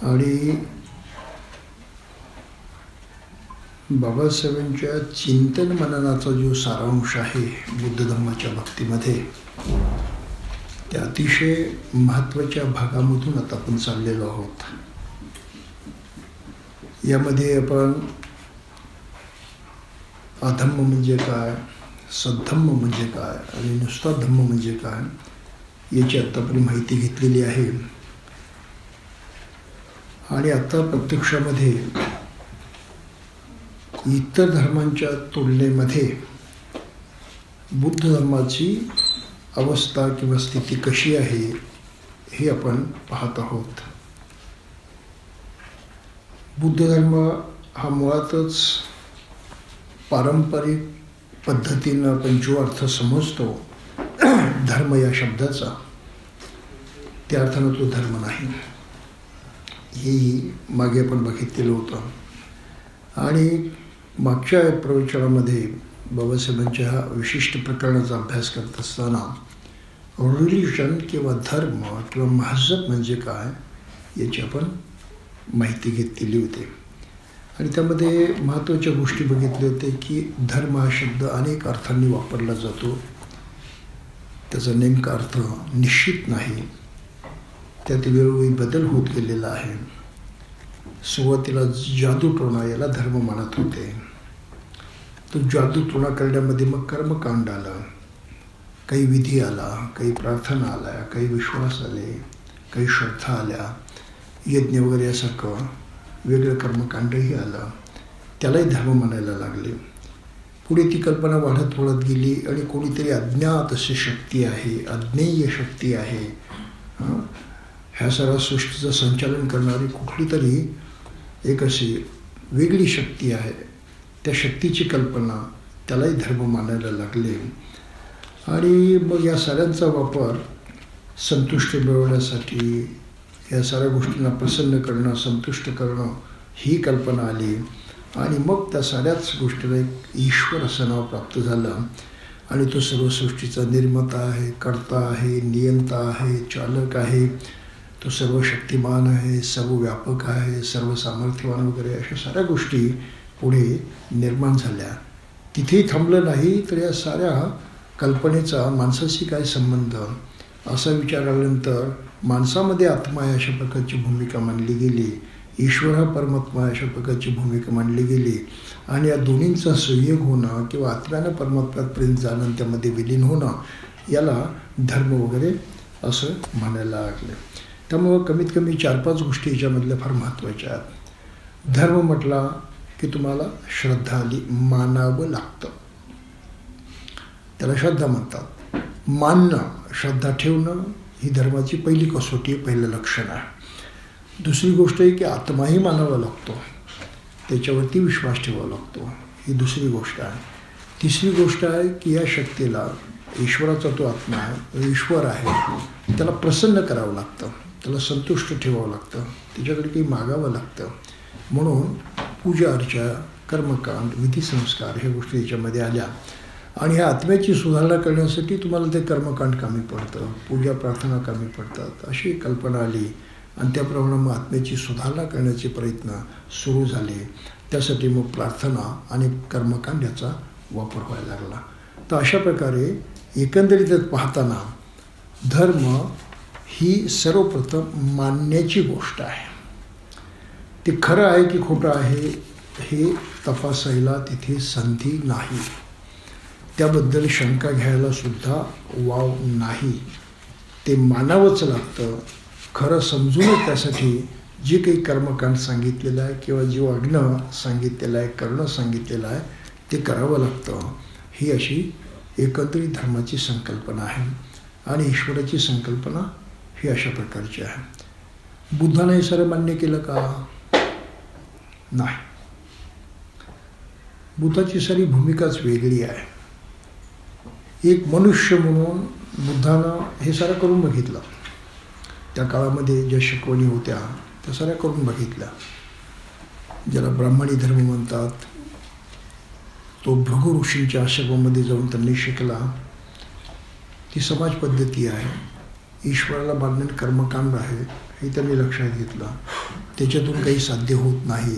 आणि बाबासाहेबांच्या चिंतन मननाचा जो सारांश आहे बुद्ध धम्माच्या भक्तीमध्ये, त्या अतिशय महत्त्वाच्या भागामधून आता आपण चाललेलो आहोत. यामध्ये आपण अधम्म म्हणजे काय, सद्धम्म म्हणजे काय आणि नुसता धम्म म्हणजे काय याची आत्तापर्यंत माहिती घेतलेली आहे. आणि आता प्रत्यक्षामध्ये इतर धर्मांच्या तुलनेमध्ये बुद्ध धर्माची अवस्था किंवा स्थिती कशी आहे हे आपण पाहत आहोत. बुद्ध धर्म हा मुळातच पारंपरिक पद्धतीनं आपण जो अर्थ समजतो धर्म या शब्दाचा, त्या अर्थानं तो धर्म नाही. हेही मागे आपण बघितलेलं होतं. आणि मागच्या प्रवचनामध्ये बाबासाहेबांच्या ह्या विशिष्ट प्रकरणाचा अभ्यास करत असताना रिलिजन किंवा धर्म किंवा महजब म्हणजे काय याची आपण माहिती घेतलेली होती. आणि त्यामध्ये महत्त्वाच्या गोष्टी बघितल्या होत्या की धर्म हा शब्द अनेक अर्थांनी वापरला जातो. त्याचा नेमका अर्थ निश्चित नाही, त्यात वेळोवेळी बदल होत गेलेला आहे. सुरुवातीला जादूटोणा याला धर्म मानत होते. तो जादूटोणा करण्यामध्ये मग कर्मकांड आलं, काही विधी आला, काही प्रार्थना आल्या, काही विश्वास आले, काही श्रद्धा आल्या, यज्ञ वगैरे यासारखं वेगळं कर्मकांडही आलं, त्यालाही धर्म मानायला लागले. पुढे ती कल्पना वाढत गेली आणि कोणीतरी अज्ञात अशी शक्ती आहे, अज्ञेय शक्ती आहे, ह्या सर्व सृष्टीचं संचालन करणारी कुठली तरी एक अशी वेगळी शक्ती आहे, त्या शक्तीची कल्पना, त्यालाही धर्म मानायला लागले. आणि मग या साऱ्यांचा वापर संतुष्टी मिळवण्यासाठी, या साऱ्या गोष्टींना प्रसन्न करणं, संतुष्ट करणं ही कल्पना आली. आणि मग त्या साऱ्याच गोष्टीला एक ईश्वर असं नाव प्राप्त झालं. आणि तो सर्व सृष्टीचा निर्माता आहे, कर्ता आहे, नियंता आहे, चालक आहे, तो सर्व शक्तिमान आहे, सर्व व्यापक आहे, सर्व सामर्थ्यवान वगैरे अशा साऱ्या गोष्टी पुढे निर्माण झाल्या. तिथेही थांबलं नाही तर या साऱ्या कल्पनेचा माणसाशी काय संबंध असा विचार आल्यानंतर माणसामध्ये आत्मा आहे अशा प्रकारची भूमिका मांडली गेली, ईश्वर हा परमात्मा अशा प्रकारची भूमिका मांडली गेली. आणि या दोन्हींचा संयोग होणं किंवा आत्म्यानं परमात्म्यापर्यंत जाणं, त्यामध्ये विलीन होणं, याला धर्म वगैरे असं म्हणायला लागले. त्यामुळं कमीत कमी 4-5 गोष्टी याच्यामधल्या फार महत्त्वाच्या आहेत. धर्म म्हटला की तुम्हाला श्रद्धा आली, मानावं लागतं, त्याला श्रद्धा म्हणतात. मानणं, श्रद्धा ठेवणं ही धर्माची पहिली कसोटी, पहिलं लक्षण आहे. दुसरी गोष्ट आहे की आत्माही मानावा लागतो, त्याच्यावरती विश्वास ठेवावा लागतो, ही दुसरी गोष्ट आहे. तिसरी गोष्ट आहे की या शक्तीला, ईश्वराचा तो आत्मा आहे, ईश्वर आहे, त्याला प्रसन्न करावं लागतं, त्याला संतुष्ट ठेवावं लागतं, त्याच्याकडे काही मागावं लागतं. म्हणून पूजा अर्चा, कर्मकांड, विधिसंस्कार ह्या गोष्टी याच्यामध्ये आल्या. आणि ह्या आत्म्याची सुधारणा करण्यासाठी तुम्हाला ते कर्मकांड कमी पडतं, पूजा प्रार्थना कमी पडतात, अशी कल्पना आली. आणि त्याप्रमाणे मग आत्म्याची सुधारणा करण्याचे प्रयत्न सुरू झाले. त्यासाठी मग प्रार्थना आणि कर्मकांड याचा वापर व्हायला लागला. तर अशा प्रकारे एकंदरीत पाहताना धर्म ही सर्वप्रथम मानण्याची गोष्ट आहे. ते खरं आहे की खोटं आहे हे तपासायला तिथे संधी नाही, त्याबद्दल शंका घ्यायला सुद्धा वाव नाही. ते मानावंच लागतं. खरं समजूनच त्यासाठी जे काही कर्मकांड सांगितलेलं आहे किंवा जे वागणं सांगितलेलं आहे, करणं सांगितलेलं आहे, ते करावं लागतं. ही अशी एकत्रित धर्माची संकल्पना आहे. आणि ईश्वराची संकल्पना ही अशा प्रकारची आहे. बुद्धाने हे सारं मान्य केलं का? नाही. बुद्धाची सारी भूमिकाच वेगळी आहे. एक मनुष्य म्हणून बुद्धानं हे सारं करून बघितलं. त्या काळामध्ये ज्या शिकवणी होत्या त्या साऱ्या करून बघितल्या. ज्याला ब्राह्मणी धर्म म्हणतात, तो भृगु ऋषींच्या आश्रमामध्ये जाऊन त्यांनी शिकला. ती समाज पद्धती आहे, ईश्वराला मानणे कर्मकांड आहे, हे त्यांनी लक्षात घेतलं. त्याच्यातून काही साध्य होत नाही.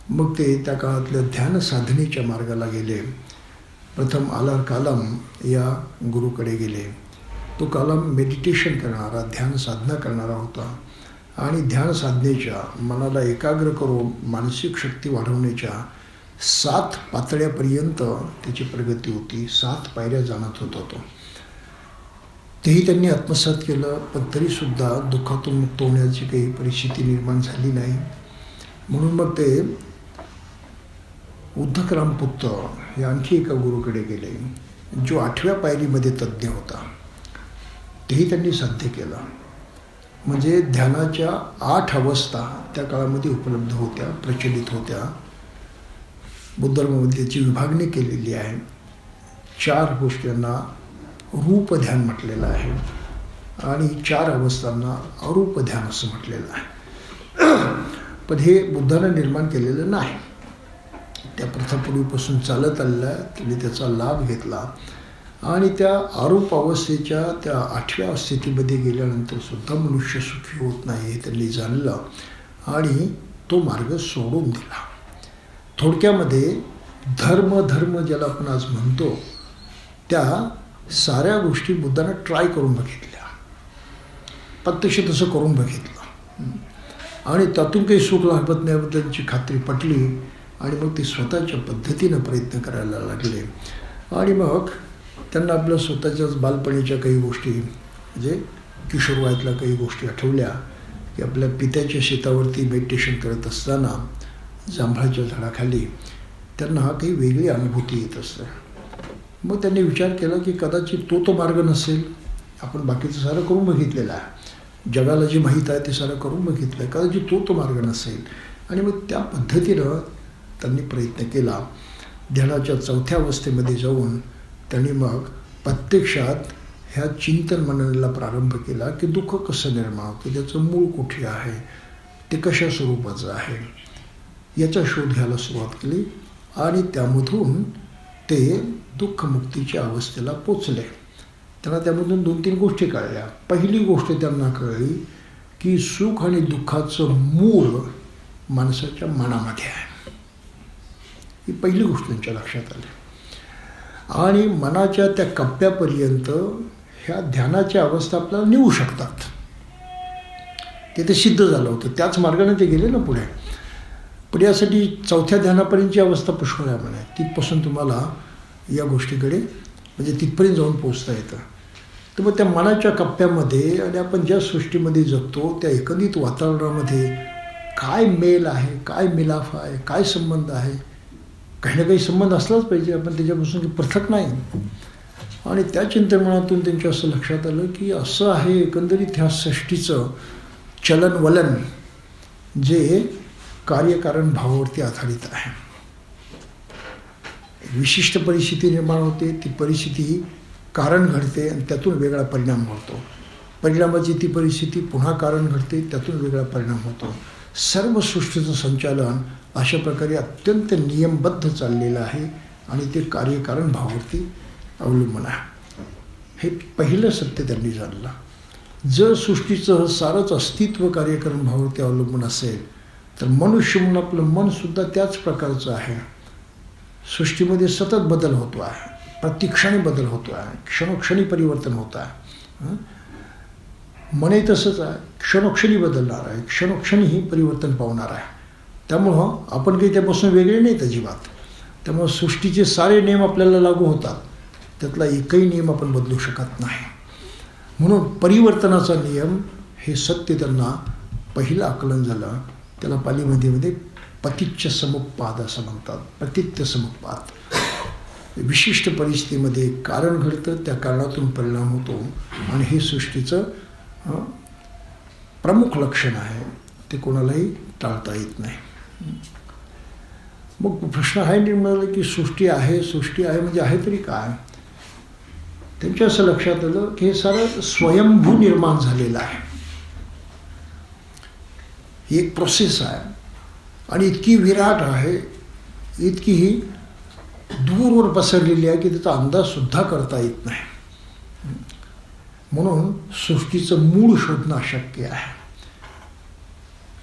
मग ते त्या काळातल्या ध्यान साधनेच्या मार्गाला गेले. प्रथम आलार कालम या गुरुकडे गेले. तो कालम मेडिटेशन करणारा, ध्यान साधना करणारा होता आणि ध्यान साधनेच्या, मनाला एकाग्र करून मानसिक शक्ती वाढवण्याच्या 7 पातळ्यापर्यंत त्याची प्रगती होती. 7 पायऱ्या जाणत होता तो. तेही त्यांनी आत्मसात केलं, पण तरीसुद्धा दुःखातून मुक्त होण्याची काही परिस्थिती निर्माण झाली नाही. म्हणून मग ते उद्धकरामपुत्र हे आणखी एका गुरुकडे गेले, जो 8व्या पायरीमध्ये तज्ज्ञ होता. तेही त्यांनी साध्य केलं. म्हणजे ध्यानाच्या 8 अवस्था त्या काळामध्ये उपलब्ध होत्या, प्रचलित होत्या. बुद्ध धर्मामध्ये त्याची विभागणी केलेली आहे. 4 गोष्टींना रूप ध्यान म्हटलेलं आहे आणि 4 अवस्थांना अरूप ध्यान असं म्हटलेलं आहे. पण हे बुद्धानं निर्माण केलेलं नाही. त्या प्रथापूर्वीपासून चालत आलेला आहे. त्यांनी त्याचा लाभ घेतला आणि त्या अरूप अवस्थेच्या त्या 8व्या स्थितीमध्ये गेल्यानंतर सुद्धा मनुष्य सुखी होत नाही हे त्यांनी जाणलं आणि तो मार्ग सोडून दिला. थोडक्यामध्ये धर्म ज्याला आपण आज म्हणतो, त्या साऱ्या गोष्टी बुद्धानं ट्राय करून बघितल्या, प्रत्यक्ष तसं करून बघितलं आणि त्यातून काही सुख लाभत नाहीबद्दलची खात्री पटली आणि मग ते स्वतःच्या पद्धतीनं प्रयत्न करायला लागले. आणि मग त्यांना आपल्या स्वतःच्याच बालपणीच्या काही गोष्टी, म्हणजे किशोरवयातल्या काही गोष्टी आठवल्या की आपल्या पित्याच्या शेतावरती मेडिटेशन करत असताना जांभळाच्या झाडाखाली त्यांना काही वेगळी अनुभूती येत असते. मग त्यांनी विचार केला की कदाचित तो मार्ग नसेल. आपण बाकीचं सारं करून बघितलेलं आहे, जगाला जे माहीत आहे ते सारं करून बघितलं आहे, कदाचित तो मार्ग नसेल. आणि मग त्या पद्धतीनं त्यांनी प्रयत्न केला. ध्यानाच्या 4थ्या अवस्थेमध्ये जाऊन त्यांनी मग प्रत्यक्षात ह्या चिंतन मननाला प्रारंभ केला की दुःख कसं निर्माण होतं, त्याचं मूळ कुठे आहे, ते कशा स्वरूपाचं आहे, याचा शोध घ्यायला सुरुवात केली आणि त्यामधून ते दुःखमुक्तीच्या अवस्थेला पोचले. त्यांना त्यामधून 2-3 गोष्टी कळल्या. पहिली गोष्ट त्यांना कळली की सुख आणि दुःखाचं मूळ माणसाच्या मनामध्ये आहे. ही पहिली गोष्ट त्यांच्या लक्षात आली. आणि मनाच्या त्या कप्प्यापर्यंत ह्या ध्यानाच्या अवस्था आपल्याला नेऊ शकतात. ते सिद्ध झालं होतं. त्याच मार्गाने ते गेले ना पुढे. पण यासाठी 4थ्या ध्यानापर्यंतची अवस्था पुष्कळ आहे म्हणे. तिथपासून तुम्हाला या गोष्टीकडे म्हणजे तिथपर्यंत जाऊन पोचता येतं. तर मग त्या मनाच्या कप्प्यामध्ये आणि आपण ज्या सृष्टीमध्ये जगतो त्या एकंदरीत वातावरणामध्ये काय मेल आहे, काय मिलाफ आहे, काय संबंध आहे, काही ना काही संबंध असलाच पाहिजे. आपण त्याच्यापासून पृथक नाही. आणि त्या चिंतनमनातून त्यांच्या असं लक्षात आलं की असं आहे एकंदरीत ह्या सृष्टीचं चलनवलन जे कार्यकारण भावावरती आधारित आहे. विशिष्ट परिस्थिती निर्माण होते, ती परिस्थिती कारण घडते आणि त्यातून वेगळा परिणाम होतो. परिणामाची ती परिस्थिती पुन्हा कारण घडते, त्यातून वेगळा परिणाम होतो. सर्व सृष्टीचं संचालन अशा प्रकारे अत्यंत नियमबद्ध चाललेलं आहे आणि ते कार्यकारण भावावरती अवलंबून आहे. हे पहिलं सत्य त्यांनी जाणलं. जर सृष्टीचं सारंच अस्तित्व कार्यकारण भावावरती अवलंबून असेल तर मनुष्य म्हणून आपलं मनसुद्धा त्याच प्रकारचं आहे. सृष्टीमध्ये सतत बदल होतो आहे, प्रतिक्षणी बदल होतो आहे, क्षणोक्षणी परिवर्तन होत आहे. मनही तसंच आहे, क्षणोक्षणी बदलणार आहे, क्षणोक्षणीही परिवर्तन पावणार आहे. त्यामुळं आपण काही त्यापासून वेगळे नाहीत अजिबात. त्यामुळं सृष्टीचे सारे नियम आपल्याला लागू होतात, त्यातला एकही नियम आपण बदलू शकत नाही. म्हणून परिवर्तनाचा नियम हे सत्य त्यांना पहिलं आकलन झालं. त्याला पालीमध्ये पतिच्च समुपपाद असं म्हणतात. प्रतित्य समुपपाद. विशिष्ट परिस्थितीमध्ये कारण घडतं, त्या कारणातून परिणाम होतो आणि हे सृष्टीचं प्रमुख लक्षण आहे. ते कोणालाही टाळता येत नाही. मग प्रश्न आहे निर्माण की सृष्टी आहे म्हणजे आहे तरी काय. त्यांच्या असं लक्षात आलं की हे सारं स्वयंभू निर्माण झालेलं आहे. ही एक प्रोसेस आहे आणि इतकी विराट आहे, इतकी ही दूरवर पसरलेली आहे की त्याचा अंदाजसुद्धा करता येत नाही. म्हणून सृष्टीचं मूळ शोधणं अशक्य आहे.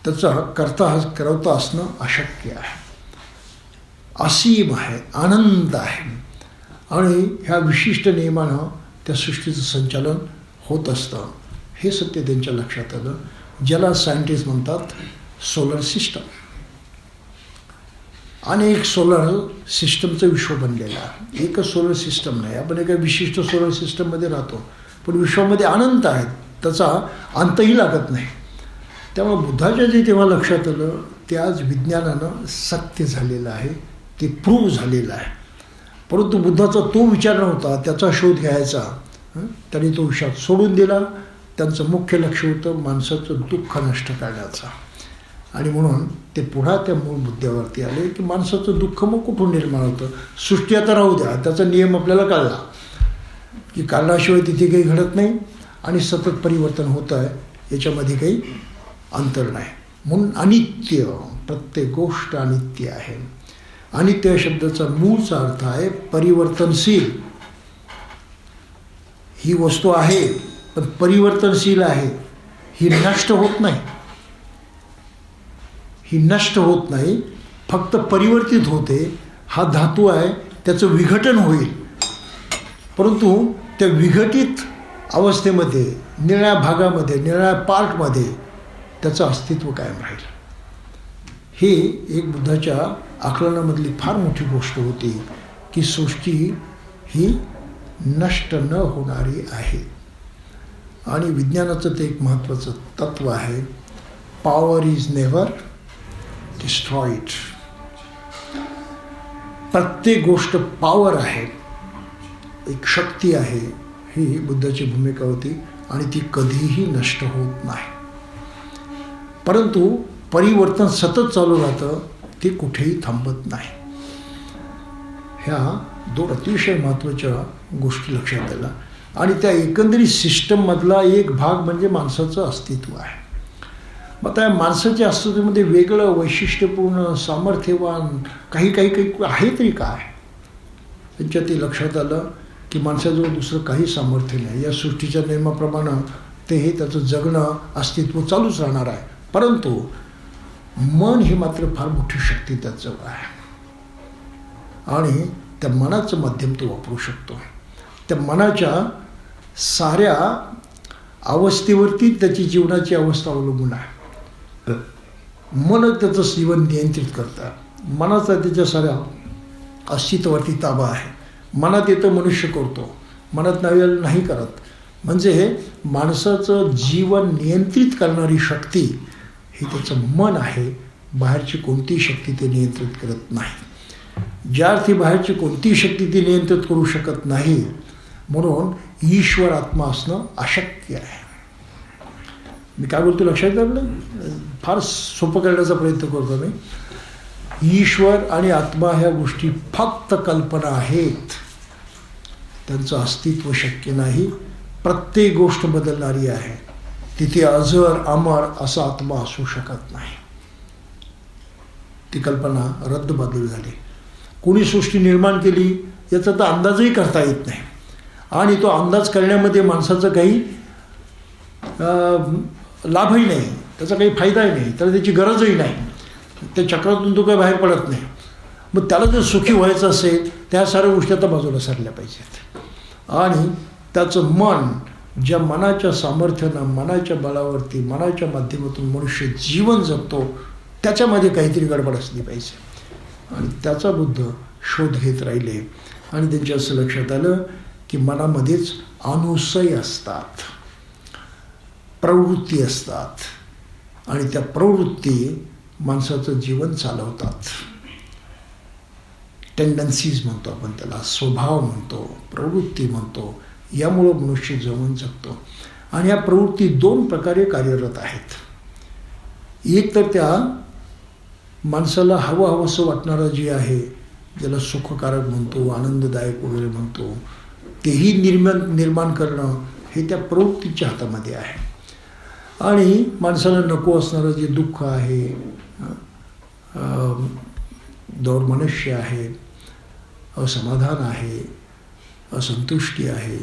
त्याचा करता असणं अशक्य आहे. असीम आहे, आनंद आहे आणि ह्या विशिष्ट नियमानं त्या सृष्टीचं संचालन होत असतं. हे सत्य त्यांच्या लक्षात आलं, ज्याला सायंटिस्ट म्हणतात सोलर सिस्टम. अनेक सोलर सिस्टमचं विश्व बनलेलं आहे. एकच सोलर सिस्टम नाही. आपण एका विशिष्ट सोलर सिस्टममध्ये राहतो, पण विश्वामध्ये अनंत आहेत, त्याचा अंतही लागत नाही. त्यामुळे बुद्धाच्या जे तेव्हा लक्षात आलं ते आज विज्ञानानं सत्य झालेलं आहे, ते प्रूव्ह झालेलं आहे. परंतु बुद्धाचा तो विचार नव्हता त्याचा शोध घ्यायचा. त्यांनी तो विचार सोडून दिला. त्यांचं मुख्य लक्ष होतं माणसाचं दुःख नष्ट करण्याचं. आणि म्हणून ते पुन्हा त्या मूळ मुद्द्यावरती आले की माणसाचं दुःख मग कुठून निर्माण होतं. सृष्टी आता राहू द्या, त्याचा नियम आपल्याला कळला की कारणाशिवाय तिथे काही घडत नाही आणि सतत परिवर्तन होतं आहे, याच्यामध्ये काही अंतर नाही. म्हणून अनित्य, प्रत्येक गोष्ट अनित्य आहे. अनित्य शब्दाचा मूळचा अर्थ आहे परिवर्तनशील. ही वस्तू आहे पण परिवर्तनशील आहे, ही नष्ट होत नाही. ही नष्ट होत नाही, फक्त परिवर्तित होते. हा धातू आहे, त्याचं विघटन होईल, परंतु त्या विघटित अवस्थेमध्ये, निळ्या भागामध्ये, निळ्या पार्टमध्ये त्याचं अस्तित्व कायम राहील. हे एक बुद्धाच्या आकलनामधली फार मोठी गोष्ट होती की सृष्टी ही नष्ट न होणारी आहे. आणि विज्ञानाचं ते एक महत्त्वाचं तत्त्व आहे, पॉवर इज नेव्हर डिस्ट्रॉईड. प्रत्येक गोष्ट पॉवर आहे, एक शक्ती आहे. ही बुद्धाची भूमिका होती आणि ती कधीही नष्ट होत नाही. परंतु परिवर्तन सतत चालू राहतं, ते कुठेही थांबत नाही. ह्या दोन अतिशय महत्त्वाच्या गोष्टी लक्षात आल्या. आणि त्या एकंदरीत सिस्टममधला एक भाग म्हणजे माणसाचं अस्तित्व आहे. मग त्या माणसाच्या अस्तित्वामध्ये वेगळं, वैशिष्ट्यपूर्ण, सामर्थ्यवान काही आहे तरी काय. त्यांच्या ते लक्षात आलं की माणसाजवळ दुसरं काही सामर्थ्य नाही. या सृष्टीच्या नियमाप्रमाणे ते हे त्याचं जगणं, अस्तित्व चालूच राहणार आहे. परंतु मन ही मात्र फार मोठी शक्ती त्याजवळ आहे आणि त्या मनाचं माध्यम तो वापरू शकतो. त्या मनाच्या साऱ्या अवस्थेवरती त्याची जीवनाची अवस्था अवलंबून आहे. मन त्याचं जीवन नियंत्रित करतं. मनाचा त्याच्या साऱ्या अस्तित्वावरती ताबा आहे. मनात येतं मनुष्य करतो, मनात नाही करत. म्हणजे माणसाचं जीवन नियंत्रित करणारी शक्ती ही त्याचं मन आहे. बाहेरची कोणतीही शक्ती ते नियंत्रित करत नाही. ज्या अर्थी बाहेरची कोणतीही शक्ती ती नियंत्रित करू शकत नाही, म्हणून ईश्वर आत्मा असणं अशक्य आहे. मी काय बोलतो लक्षात आलं? फार सोपं करण्याचा प्रयत्न करतो मी. ईश्वर आणि आत्मा ह्या गोष्टी फक्त कल्पना आहेत, त्यांचं अस्तित्व शक्य नाही. प्रत्येक गोष्ट बदलणारी आहे. तिथे अजर अमर असा आत्मा असू शकत नाही. ती कल्पना रद्दबातल झाली. कोणी सृष्टी निर्माण केली याचा तर अंदाजही करता येत नाही. आणि तो अंदाज करण्यामध्ये माणसाचं काही लाभही नाही, त्याचा काही फायदाही नाही, त्याला त्याची गरजही नाही. त्या चक्रातून तो काही बाहेर पडत नाही. मग त्याला जर सुखी व्हायचं असेल त्या साऱ्या गोष्टी आता बाजूला सरल्या पाहिजेत. आणि त्याचं मन, ज्या मनाच्या सामर्थ्यानं, मनाच्या बळावरती, मनाच्या माध्यमातून मनुष्य जीवन जगतो, त्याच्यामध्ये काहीतरी गडबड असली पाहिजे. आणि त्याचा बुद्ध शोध घेत राहिले. आणि त्यांच्या असं लक्षात आलं की मनामध्येच अनुसय असतात, प्रवृत्ती असतात आणि त्या प्रवृत्ती माणसाचं जीवन चालवतात. टेंडन्सीज म्हणतो आपण त्याला, स्वभाव म्हणतो, प्रवृत्ती म्हणतो. यामुळं मनुष्य जीवन जगतो. आणि या प्रवृत्ती दोन प्रकारे कार्यरत आहेत. एक तर त्या माणसाला हवंसं वाटणारं जे आहे, ज्याला सुखकारक म्हणतो, आनंददायक वगैरे म्हणतो, तेही निर्माण करणं हे त्या प्रवृत्तीच्या हातामध्ये आहे. आणि माणसाला नको असणारं जे दुःख आहे, दौर्मनुष्य आहे, असमाधान आहे, असंतुष्टी आहे,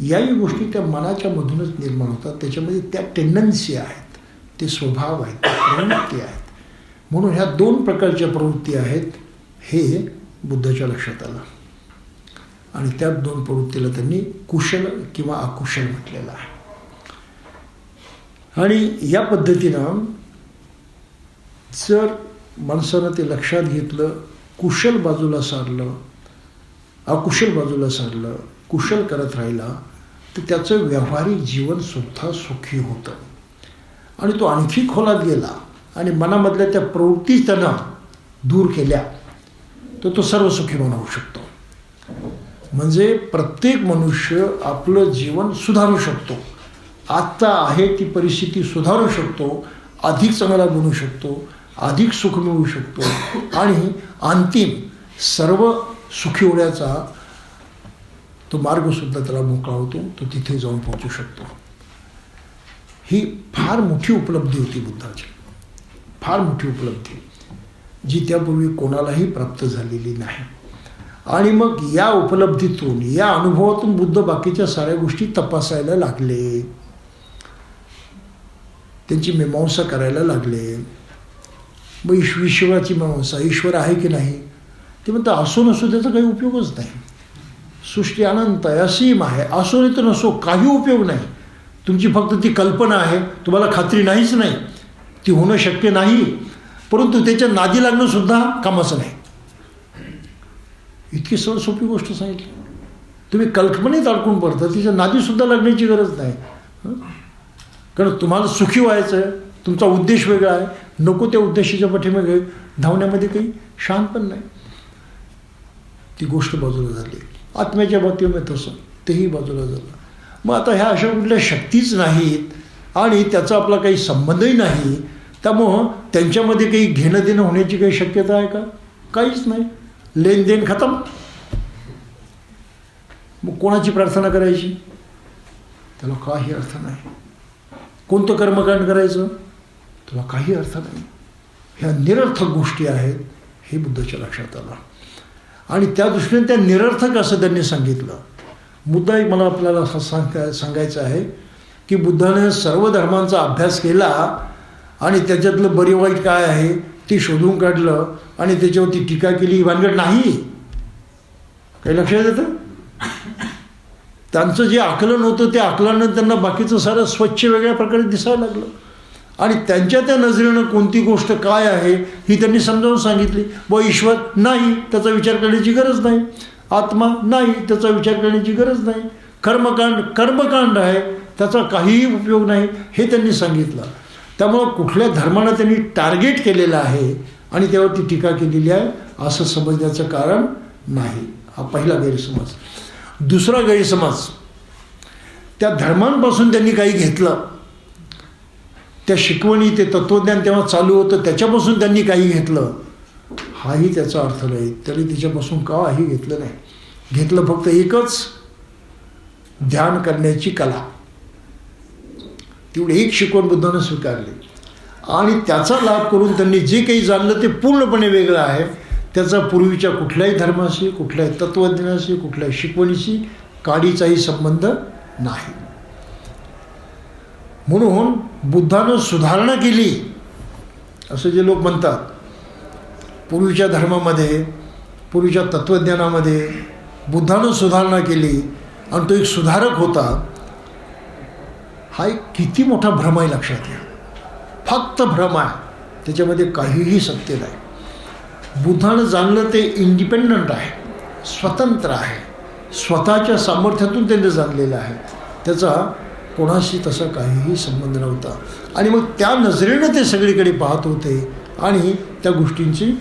याही गोष्टी त्या मनाच्या मधूनच निर्माण होतात. त्याच्यामध्ये त्या टेंडन्सी आहेत, ते स्वभाव आहेत, प्रवृत्ती आहेत. म्हणून ह्या 2 प्रकारच्या प्रवृत्ती आहेत हे बुद्धाच्या लक्षात आलं. आणि त्या 2 प्रवृत्तीला त्यांनी कुशल किंवा अकुशल म्हटलेलं आहे. आणि या पद्धतीनं जर माणसानं ते लक्षात घेतलं, कुशल बाजूला सारलं, अकुशल बाजूला सारलं, कुशल करत राहिला, तर त्याचं व्यावहारिक जीवनसुद्धा सुखी होतं. आणि तो आणखी खोलात गेला आणि मनामधल्या त्या प्रवृत्ती त्यानं दूर केल्या तर तो सर्व सुखी होऊ शकतो. म्हणजे प्रत्येक मनुष्य आपलं जीवन सुधारू शकतो. आत्ता आहे ती परिस्थिती सुधारू शकतो, अधिक चांगला बनवू शकतो, अधिक सुख मिळवू शकतो आणि अंतिम सर्व सुखी होण्याचा तो मार्गसुद्धा त्याला मोकळा होतो. तो तिथे जाऊन पोहोचू शकतो. ही फार मोठी उपलब्धी होती बुद्धाची, फार मोठी उपलब्धी जी त्यापूर्वी कोणालाही प्राप्त झालेली नाही. आणि मग या उपलब्धीतून, या अनुभवातून बुद्ध बाकीच्या साऱ्या गोष्टी तपासायला लागले, त्यांची मीमांसा करायला लागले. मग ईश्वराची मीमांसा, ईश्वर आहे की नाही ते म्हणतात असो नसो त्याचा काही उपयोगच नाही. सृष्टी अनंत आहे, असीम आहे, असो नाही तर नसो काही उपयोग नाही. तुमची फक्त ती कल्पना आहे, तुम्हाला खात्री नाहीच नाही, ती होणं शक्य नाही, परंतु त्याच्या नादी लागणं सुद्धा कामाचं नाही. इतकी सरळ सोपी गोष्ट सांगितली. तुम्ही कल्पनेत अडकून पडता, तिच्या नादीसुद्धा लागण्याची गरज नाही. कारण तुम्हाला सुखी व्हायचं आहे, तुमचा उद्देश वेगळा आहे, नको त्या उद्देशाच्या पाठीमागे धावण्यामध्ये काही शान पण नाही. ती गोष्ट बाजूला झाली. आत्म्याच्या बाबतीमध्ये तसं तेही बाजूला झालं. मग आता ह्या अशा कुठल्या शक्तीच नाहीत आणि त्याचा आपला काही संबंधही नाही, त्यामुळं त्यांच्यामध्ये काही घेणं देणं होण्याची काही शक्यता आहे का? काहीच नाही. लेनदेन खतम. मग कोणाची प्रार्थना करायची? त्याला काही अर्थ नाही. कोणतं कर्मकांड करायचं? त्याला काही अर्थ नाही. ह्या निरर्थक गोष्टी आहेत हे बुद्धाच्या लक्षात आलं. आणि त्या दृष्टीने त्या निरर्थक असं त्यांनी सांगितलं. मुद्दा एक मला आपल्याला सांगायचा आहे की बुद्धाने सर्व धर्मांचा अभ्यास केला आणि त्याच्यातलं बरे वाईट काय आहे ते शोधून काढलं आणि त्याच्यावरती टीका केली. ही भानगड नाही. काही लक्षात येतं? त्यांचं जे आकलन होतं त्या आकलनानं त्यांना बाकीचं सारं स्वच्छ वेगळ्या प्रकारे दिसायला लागलं आणि त्यांच्या त्या नजरेनं कोणती गोष्ट काय आहे ही त्यांनी समजावून सांगितली. व ईश्वर नाही, त्याचा विचार करण्याची गरज नाही. आत्मा नाही, त्याचा विचार करण्याची गरज नाही. कर्मकांड आहे, त्याचा काहीही उपयोग नाही हे त्यांनी सांगितलं. त्यामुळं कुठल्या धर्मानं त्यांनी टार्गेट केलेलं आहे आणि त्यावरती टीका केलेली आहे असं समजण्याचं कारण नाही. हा पहिला गैरसमज. दुसरा गैरसमज, त्या धर्मांपासून त्यांनी काही घेतलं, त्या शिकवणी ते तत्त्वज्ञान तेव्हा चालू होतं त्याच्यापासून त्यांनी काही घेतलं, हाही त्याचा अर्थ नाही. त्यांनी त्याच्यापासून काही घेतलं नाही. घेतलं फक्त एकच, ध्यान करण्याची कला. तेवढी एक शिकवण बुद्धानं स्वीकारली आणि त्याचा लाभ करून त्यांनी जे काही जाणलं ते पूर्णपणे वेगळं आहे. त्याचा पूर्वीच्या कुठल्याही धर्माशी, कुठल्याही तत्त्वज्ञानाशी, कुठल्याही शिकवणीशी काडीचाही संबंध नाही. म्हणून बुद्धानं सुधारणा केली असं जे लोक म्हणतात, पूर्वीच्या धर्मामध्ये, पूर्वीच्या तत्त्वज्ञानामध्ये बुद्धानं सुधारणा केली आणि तो एक सुधारक होता, हा एक किती मोठा भ्रम आहे लक्षात घ्या. फक्त भ्रम आहे, त्याच्यामध्ये काहीही सत्य नाही. बुद्धानं जाणलं ते इंडिपेंडंट आहे, स्वतंत्र आहे, स्वतःच्या सामर्थ्यातून त्यांनी जाणलेलं आहे. त्याचा कोणाशी तसा काहीही संबंध नव्हता. आणि मग त्या नजरेनं ते सगळीकडे पाहत होते आणि त्या गोष्टींची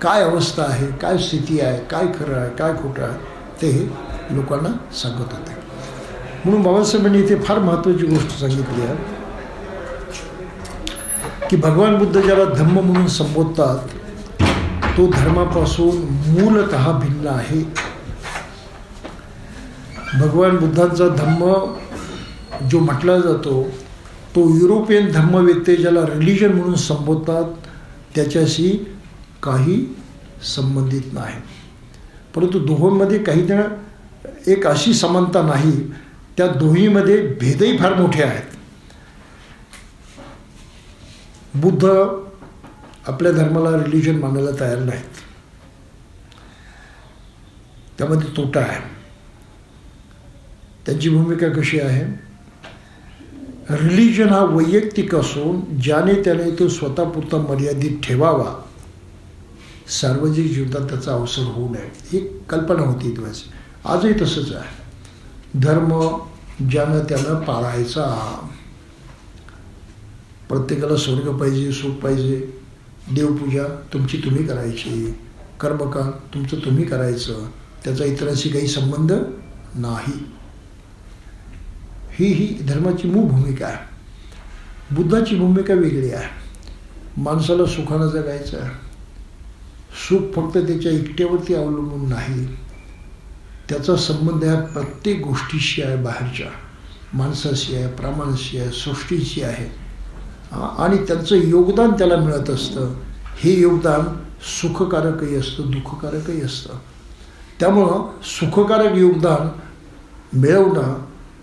काय अवस्था आहे, काय स्थिती आहे, काय खरं आहे, काय खोटं आहे ते लोकांना सांगत होते. म्हणून बाबासाहेबांनी इथे फार महत्त्वाची गोष्ट सांगितली आहे की भगवान बुद्ध ज्याला धम्म म्हणून संबोधतात तो धर्मापासून मूलतः भिन्न आहे. भगवान बुद्धांचा धम्म जो म्हटला जातो तो युरोपियन धर्मवेत्ते ज्याला रिलिजन म्हणून संबोधतात त्याच्याशी काही संबंधित नाही. परंतु दोहोंमध्ये काही जण एक अशी समानता नाही, त्या दोन्हीमध्ये भेदही फार मोठे आहेत. बुद्ध आपल्या धर्माला रिलिजन मानायला तयार नाहीत. त्यामध्ये तोटा आहे. त्यांची भूमिका कशी आहे? रिलिजन हा वैयक्तिक असून ज्याने त्याने तो स्वतःपुरता मर्यादित ठेवावा, सार्वजनिक जीवनात त्याचा अवसर होऊ नये, ही कल्पना होती दिवस. आजही तसंच आहे. धर्म ज्यानं त्यानं पाळायचा. प्रत्येकाला स्वर्ग पाहिजे, सुख पाहिजे. देवपूजा तुमची तुम्ही करायची, कर्मकांड तुमचं तुम्ही करायचं, त्याचा इतरांशी काही संबंध नाही. ही धर्माची मूळ भूमिका आहे. बुद्धाची भूमिका वेगळी आहे. माणसाला सुखानं जगायचं आहे. सुख फक्त त्याच्या एकट्यावरती अवलंबून नाही, त्याचा संबंध ह्या प्रत्येक गोष्टीशी आहे, बाहेरच्या माणसाशी आहे, प्राण्याशी आहे, सृष्टीशी आहे. आणि त्यांचं योगदान त्याला मिळत असतं. हे योगदान सुखकारकही असतं, दुःखकारकही असतं. त्यामुळं सुखकारक योगदान मिळवणं,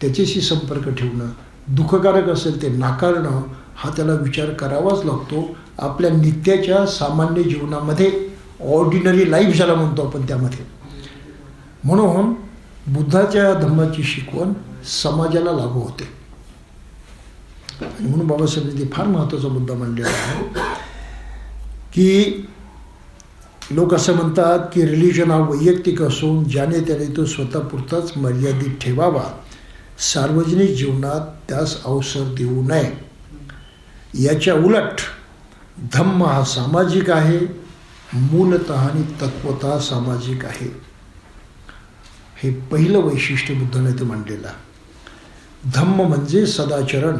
त्याच्याशी संपर्क ठेवणं, दुःखकारक असेल ते नाकारणं, हा त्याला विचार करावाच लागतो. आपल्या नित्याच्या सामान्य जीवनामध्ये, ऑर्डिनरी लाईफ ज्याला म्हणतो आपण, त्यामध्ये. म्हणून बुद्धाच्या धम्माची शिकवण समाजाला लागू होते. आणि म्हणून बाबासाहेबांनी फार महत्त्वाचा मुद्दा मांडलेला आहे की लोक असं म्हणतात की रिलिजन हा वैयक्तिक असून ज्याने त्याने तो स्वतःपुरताच मर्यादित ठेवावा, सार्वजनिक जीवनात त्यास अवसर देऊ नये. याच्या उलट धम्म हा सामाजिक आहे, मूलतः आणि तत्वतः सामाजिक आहे. हे पहिलं वैशिष्ट्य बुद्धाने ते मांडलेलं. धम्म म्हणजे सदाचरण,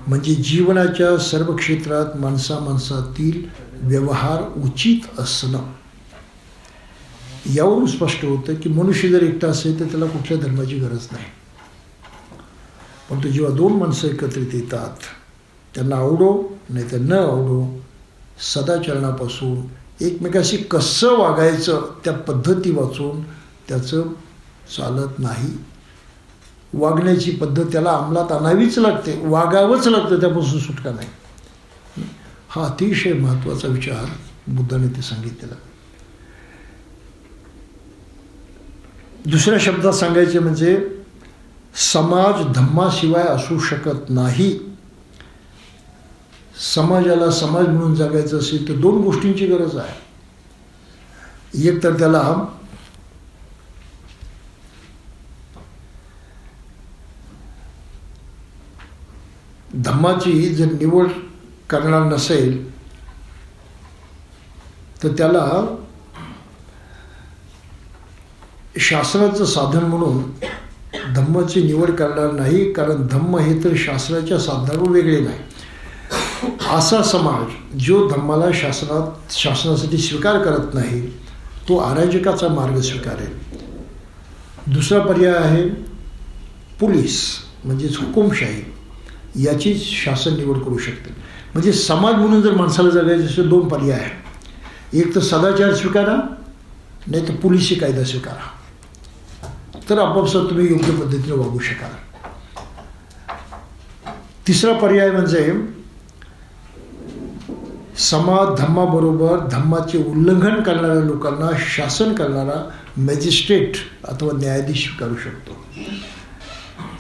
म्हणजे जीवनाच्या सर्व क्षेत्रात माणसामाणसातील व्यवहार उचित असणं. यावरून स्पष्ट होतं की मनुष्य जर एकटा असेल तर त्याला कुठल्या धर्माची गरज नाही. परंतु जेव्हा दोन माणसं एकत्रित येतात, त्यांना आवडो नाही तर न आवडो, सदाचरणापासून एकमेकाशी कसं वागायचं त्या पद्धती वाचून त्याचं चालत नाही. वागण्याची पद्धत त्याला अंमलात आणावीच लागते, वागावंच लागतं, त्यापासून सुटका नाही. हा अतिशय महत्त्वाचा विचार बुद्धाने ते सांगितलेला. दुसऱ्या शब्दात सांगायचे म्हणजे समाज धम्माशिवाय असू शकत नाही. समाजाला समाज म्हणून जगायचं असेल तर दोन गोष्टींची गरज आहे. एक तर त्याला धम्माची जर निवड करणार नसेल तर त्याला शास्त्राचं साधन म्हणून धम्माची निवड करणार नाही, कारण धम्म हे तर शास्त्राच्या साधनावर वेगळे नाही. असा समाज जो धम्माला शासनासाठी स्वीकार करत नाही तो अराजकाचा मार्ग स्वीकारेल. दुसरा पर्याय आहे पोलीस, म्हणजेच हुकुमशाही. याची शासन निवड करू शकते. म्हणजे समाज म्हणून जर माणसाला जगायचं असेल दोन पर्याय आहे. एक तर सदाचार स्वीकारा, नाही तर पोलिसी कायदा स्वीकारा. तर आपापसात तुम्ही योग्य पद्धतीने वागू शकाल. तिसरा पर्याय म्हणजे समाज धम्माबरोबर धम्माचे उल्लंघन करणाऱ्या लोकांना शासन करणारा मॅजिस्ट्रेट अथवा न्यायाधीश स्वीकारू शकतो.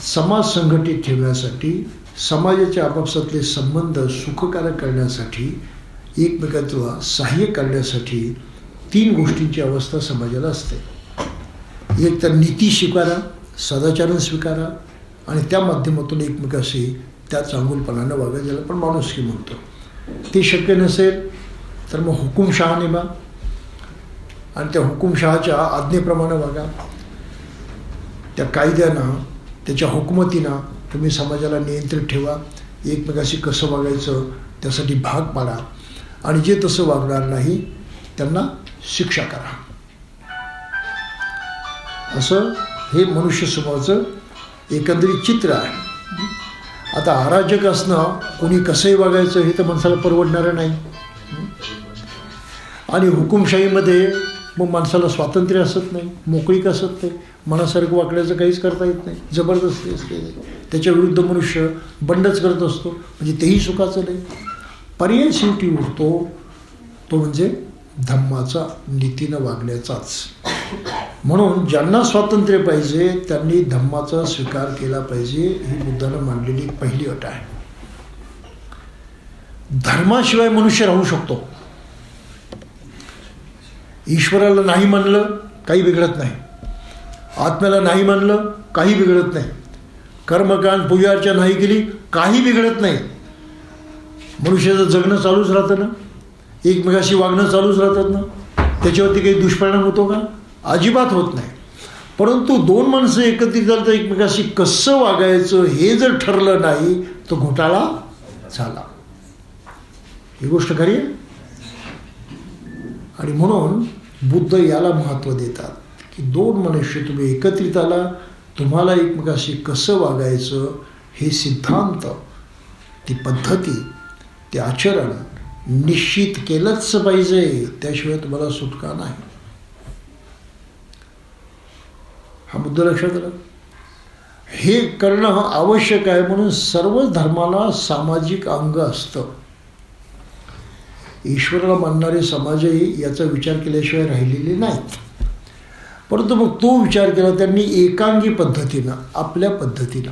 समाज संघटित ठेवण्यासाठी, समाजाच्या आपापसातले संबंध सुखकारक करण्यासाठी, एकमेकांचं सहाय्य करण्यासाठी तीन गोष्टींची अवस्था समाजाला असते. एक तर नीती स्वीकारा, सदाचरण स्वीकारा, आणि त्या माध्यमातून एकमेकाशी त्या चांगुलपणानं वागा, ज्याला आपण माणुसकी म्हणतो. ते शक्य नसेल तर मग हुकुमशहा नेमा आणि त्या हुकुमशहाच्या आज्ञेप्रमाणे वागा. त्या कायद्यानं, त्याच्या हुकमतीनं तुम्ही समाजाला नियंत्रित ठेवा. एकमेकाशी कसं वागायचं त्यासाठी भाग पाडा, आणि जे तसं वागणार नाही त्यांना शिक्षा करा. असं हे मनुष्य स्वभावाचं एकंदरीत चित्र आहे. आता अराजक असणं, कोणी कसंही वागायचं, हे तर माणसाला परवडणारं नाही. आणि हुकुमशाहीमध्ये मग माणसाला स्वातंत्र्य असत नाही, मोकळीक असत नाही, मनासारखं वाकण्याचं काहीच करता येत नाही, जबरदस्ती असते. त्याच्या विरुद्ध मनुष्य बंडच करत असतो, म्हणजे तेही सुखाचं नाही. पर्याय शेवटी उरतो, तो म्हणजे धम्माचा, नीतीनं वागण्याचाच. म्हणून ज्यांना स्वातंत्र्य पाहिजे त्यांनी धम्माचा स्वीकार केला पाहिजे, ही बुद्धानं मांडलेली पहिली अट आहे. धर्माशिवाय मनुष्य राहू शकतो. ईश्वराला नाही मानलं काही बिघडत नाही, आत्म्याला नाही मानलं काही बिघडत नाही, कर्मकांड पूजा अर्चा नाही केली काही बिघडत नाही. मनुष्याचं जगणं चालूच राहतं ना, एकमेकाशी वागणं चालूच राहतात ना, त्याच्यावरती काही दुष्परिणाम होतो का? अजिबात होत नाही. परंतु दोन माणसं एकत्रित झालं तर एकमेकाशी कसं वागायचं हे जर ठरलं नाही तर घोटाळा झाला. ही गोष्ट खरी आहे. आणि म्हणून बुद्ध याला महत्त्व देतात की दोन मनुष्य तुम्ही एकत्रित आला, तुम्हाला एकमेकाशी कसं वागायचं हे सिद्धांत, ती पद्धती, ते आचरण निश्चित केलंच पाहिजे, त्याशिवाय तुम्हाला सुटका नाही. हा मुद्दा लक्षात आला. हे करणं आवश्यक आहे. म्हणून सर्व धर्माला सामाजिक अंग असतं. ईश्वराला मानणारे समाजही याचा विचार केल्याशिवाय राहिलेले नाहीत. परंतु मग तो विचार केला त्यांनी एकांगी पद्धतीनं, आपल्या पद्धतीनं.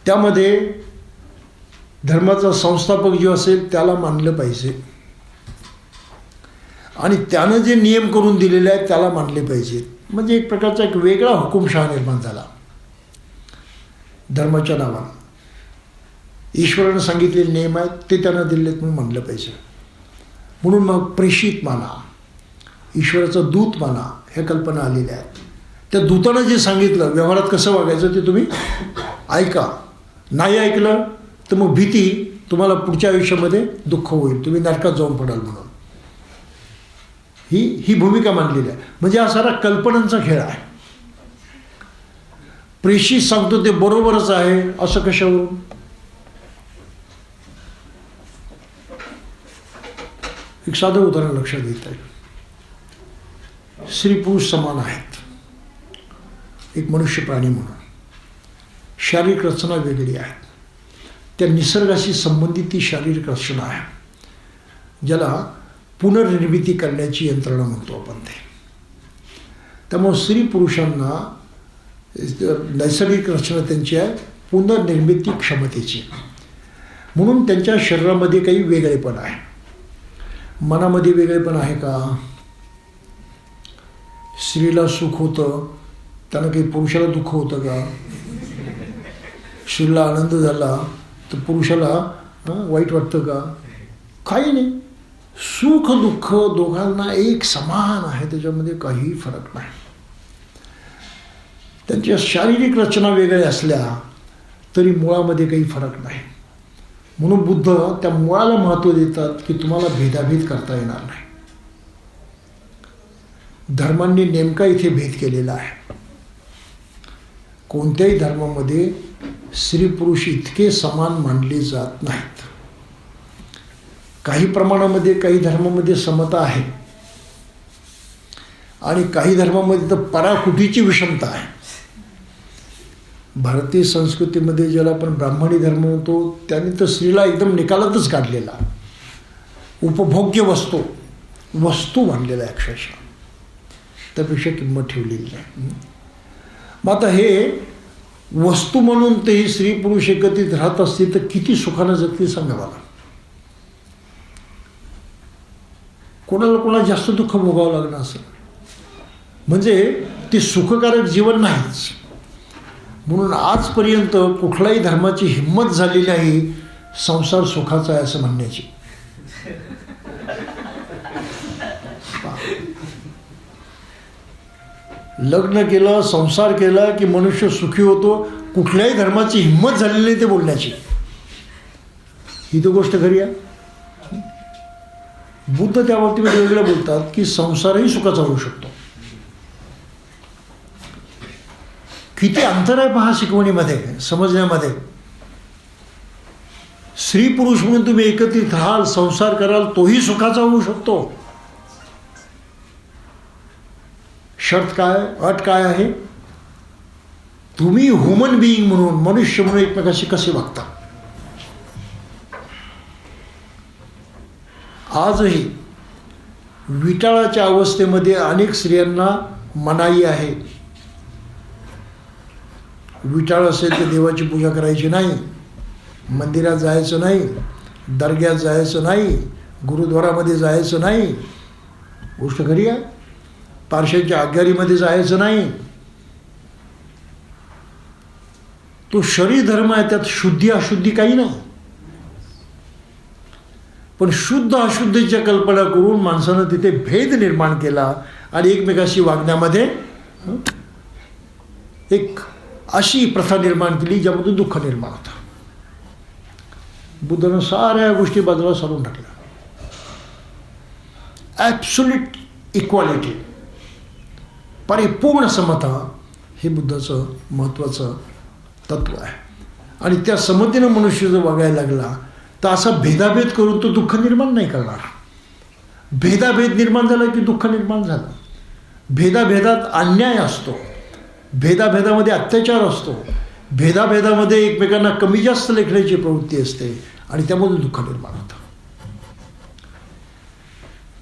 त्यामध्ये धर्माचा संस्थापक जो असेल त्याला मानलं पाहिजे आणि त्यानं जे नियम करून दिलेले आहेत त्याला मानले पाहिजेत. म्हणजे एक प्रकारचा एक वेगळा हुकुमशहा निर्माण झाला धर्माच्या नावानं. ईश्वरानं सांगितलेले नियम आहेत ते त्यानं दिलेत म्हणून मानलं पाहिजे. म्हणून मग प्रेषित माना, ईश्वराचा दूत माना, ह्या कल्पना आलेल्या आहेत. त्या दूतानं जे सांगितलं व्यवहारात कसं वागायचं ते तुम्ही ऐका. नाही ऐकलं तर मग भीती, तुम्हाला पुढच्या आयुष्यामध्ये दुःख होईल, तुम्ही नरकात जाऊन पडाल म्हणून. ही भूमिका मांडलेली आहे. म्हणजे हा सारा कल्पनांचा खेळ आहे. प्रेषित सांगतो ते बरोबरच आहे असं कशावरून? एक साधं उदाहरण लक्षात येत आहे. स्त्री पुरुष समान आहेत, एक मनुष्य प्राणी म्हणून. शारीरिक रचना वेगळी आहे. त्या निसर्गाशी संबंधित ती शारीरिक रचना आहे, ज्याला पुनर्निर्मिती करण्याची यंत्रणा म्हणतो आपण ते. त्यामुळे स्त्री पुरुषांना नैसर्गिक रचना त्यांची आहे पुनर्निर्मिती क्षमतेची. म्हणून त्यांच्या शरीरामध्ये काही वेगळेपण आहे. मनामध्ये वेगळेपण आहे का? स्त्रीला सुख होतं, त्यांना काही पुरुषाला दुःख होतं का? स्त्रीला आनंद झाला तर पुरुषाला वाईट वाटतं का? काही नाही. सुख दुःख दोघांना एक समान आहे, त्याच्यामध्ये काही फरक नाही. त्यांच्या शारीरिक रचना वेगळ्या असल्या तरी मुळामध्ये काही फरक नाही. म्हणून बुद्ध त्या मुळाला महत्त्व देतात की तुम्हाला भेदाभेद करता येणार नाही. धर्मांनी नेमका इथे भेद केलेला आहे. कोणत्याही धर्मामध्ये स्त्री पुरुष इतके समान मानले जात नाहीत. काही प्रमाणामध्ये काही धर्मामध्ये समता आहे आणि काही धर्मामध्ये तर पराकुटीची विषमता आहे. भारतीय संस्कृतीमध्ये ज्याला आपण ब्राह्मणी धर्म म्हणतो त्यांनी तर स्त्रीला एकदम निकालातच काढलेला, उपभोग्य वस्तू मानलेला आहे अक्षरशः, त्यापेक्षा किंमत ठेवलेली आहे. मग आता हे वस्तू म्हणून तेही स्त्री पुरुष एकत्रित राहत असतील तर किती सुखानं जगतील सांगा मला. कोणाला जास्त दुःख भोगावं लागणार असेल, म्हणजे ते सुखकारक जीवन नाहीच. म्हणून आजपर्यंत कुठल्याही धर्माची हिंमत झाली नाही संसार सुखाचा आहे असं म्हणण्याची. लग्न केलं, संसार केला की मनुष्य सुखी होतो, कुठल्याही धर्माची हिंमत झालेली नाही ते बोलण्याची. ही तो गोष्ट खरी आहे. बुद्ध त्या बाबतीमध्ये वेगळं बोलतात की संसारही सुखाचा होऊ शकतो. किती अंतर आहे पहा शिकवणीमध्ये, समजण्यामध्ये. स्त्री पुरुष म्हणून तुम्ही एकत्रित राहाल, संसार कराल, तोही सुखाचा होऊ शकतो. शर्त काय, अट काय आहे? तुम्ही ह्युमन बिईंग म्हणून, मनुष्य म्हणून एकमेकाशी कसे वागता. आजही विटाळाच्या अवस्थेमध्ये अनेक स्त्रियांना मनाई आहे. विटाळ असेल तर देवाची पूजा करायची नाही, मंदिरात जायचं नाही, दर्ग्यात जायचं नाही, गुरुद्वारामध्ये जायचं नाही. गोष्ट खरी आहे. पारशांच्या आज्ञारीमध्ये जायचं नाही. तो शरीर धर्म आहे, त्यात शुद्धी अशुद्धी काही नाही. पण शुद्ध अशुद्धीच्या कल्पना करून माणसानं तिथे भेद निर्माण केला आणि एकमेकाशी वागण्यामध्ये एक अशी प्रथा निर्माण केली ज्यामधून दुःख निर्माण होतं. बुद्धानं साऱ्या गोष्टी बाजूला सारून टाकल्या. ॲब्सोल्यूट इक्वालिटी, परिपूर्ण समता हे बुद्धाचं महत्त्वाचं तत्व आहे. आणि त्या समतेनं मनुष्य जर वागायला लागला तर असा भेदाभेद करून तो दुःख निर्माण नाही करणार. भेदाभेद निर्माण झाला की दुःख निर्माण झालं. भेदाभेदात अन्याय असतो, भेदाभेदामध्ये अत्याचार असतो, भेदाभेदामध्ये एकमेकांना कमी जास्त लेखण्याची प्रवृत्ती असते आणि त्यामधून दुःख निर्माण होतं.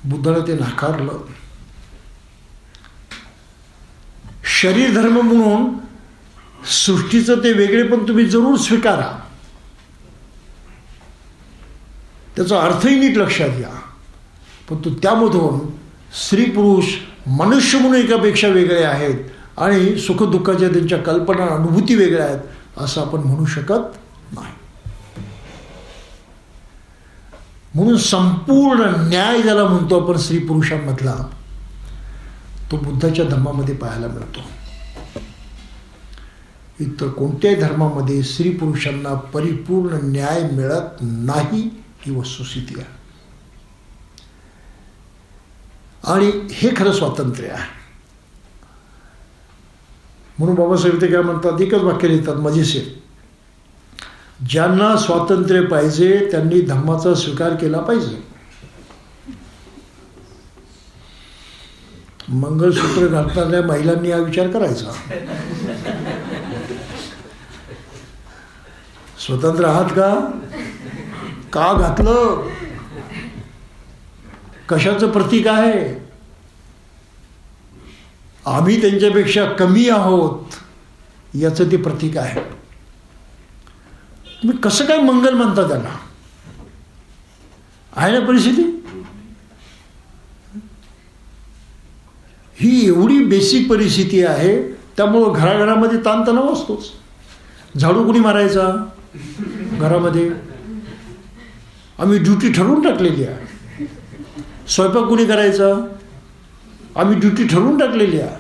बुद्धाला ते नाकारलं. शरीर धर्म म्हणून सृष्टीचं ते वेगळे पण तुम्ही जरूर स्वीकारा, त्याचा अर्थही नीट लक्षात घ्या. पण तो त्यामधून स्त्री पुरुष मनुष्य म्हणून एकापेक्षा वेगळे आहेत आणि सुखदुःखाच्या त्यांच्या कल्पना अनुभूती वेगळ्या आहेत असं आपण म्हणू शकत नाही. म्हणून संपूर्ण न्याय ज्याला म्हणतो आपण स्त्री पुरुषांमधला, तो बुद्धाच्या धर्मामध्ये पाहायला मिळतो. इतर कोणत्याही धर्मामध्ये स्त्री पुरुषांना परिपूर्ण न्याय मिळत नाही, ही वस्तुस्थिती आहे. आणि हे खरं स्वातंत्र्य आहे. म्हणून बाबासाहेब ते काय म्हणतात, एकच वाक्य लिहितात मजेशीर, ज्यांना स्वातंत्र्य पाहिजे त्यांनी धर्माचा स्वीकार केला पाहिजे. मंगळसूत्र घालणाऱ्या महिलांनी हा विचार करायचा. स्वतंत्र आहात का? का घातलं? कशाचं प्रतीक आहे? आम्ही त्यांच्यापेक्षा कमी आहोत याचं ते प्रतीक आहे. तुम्ही कसं काय मंगल म्हणता त्याला? आहे ना परिस्थिती? ही एवढी बेसिक परिस्थिती आहे, त्यामुळं घराघरामध्ये ताणतणाव असतोच. झाडू कुणी मारायचा घरामध्ये? आम्ही ड्युटी ठरवून टाकलेली आहे. स्वयंपाक कुणी करायचा? आम्ही ड्युटी ठरवून टाकलेली आहे.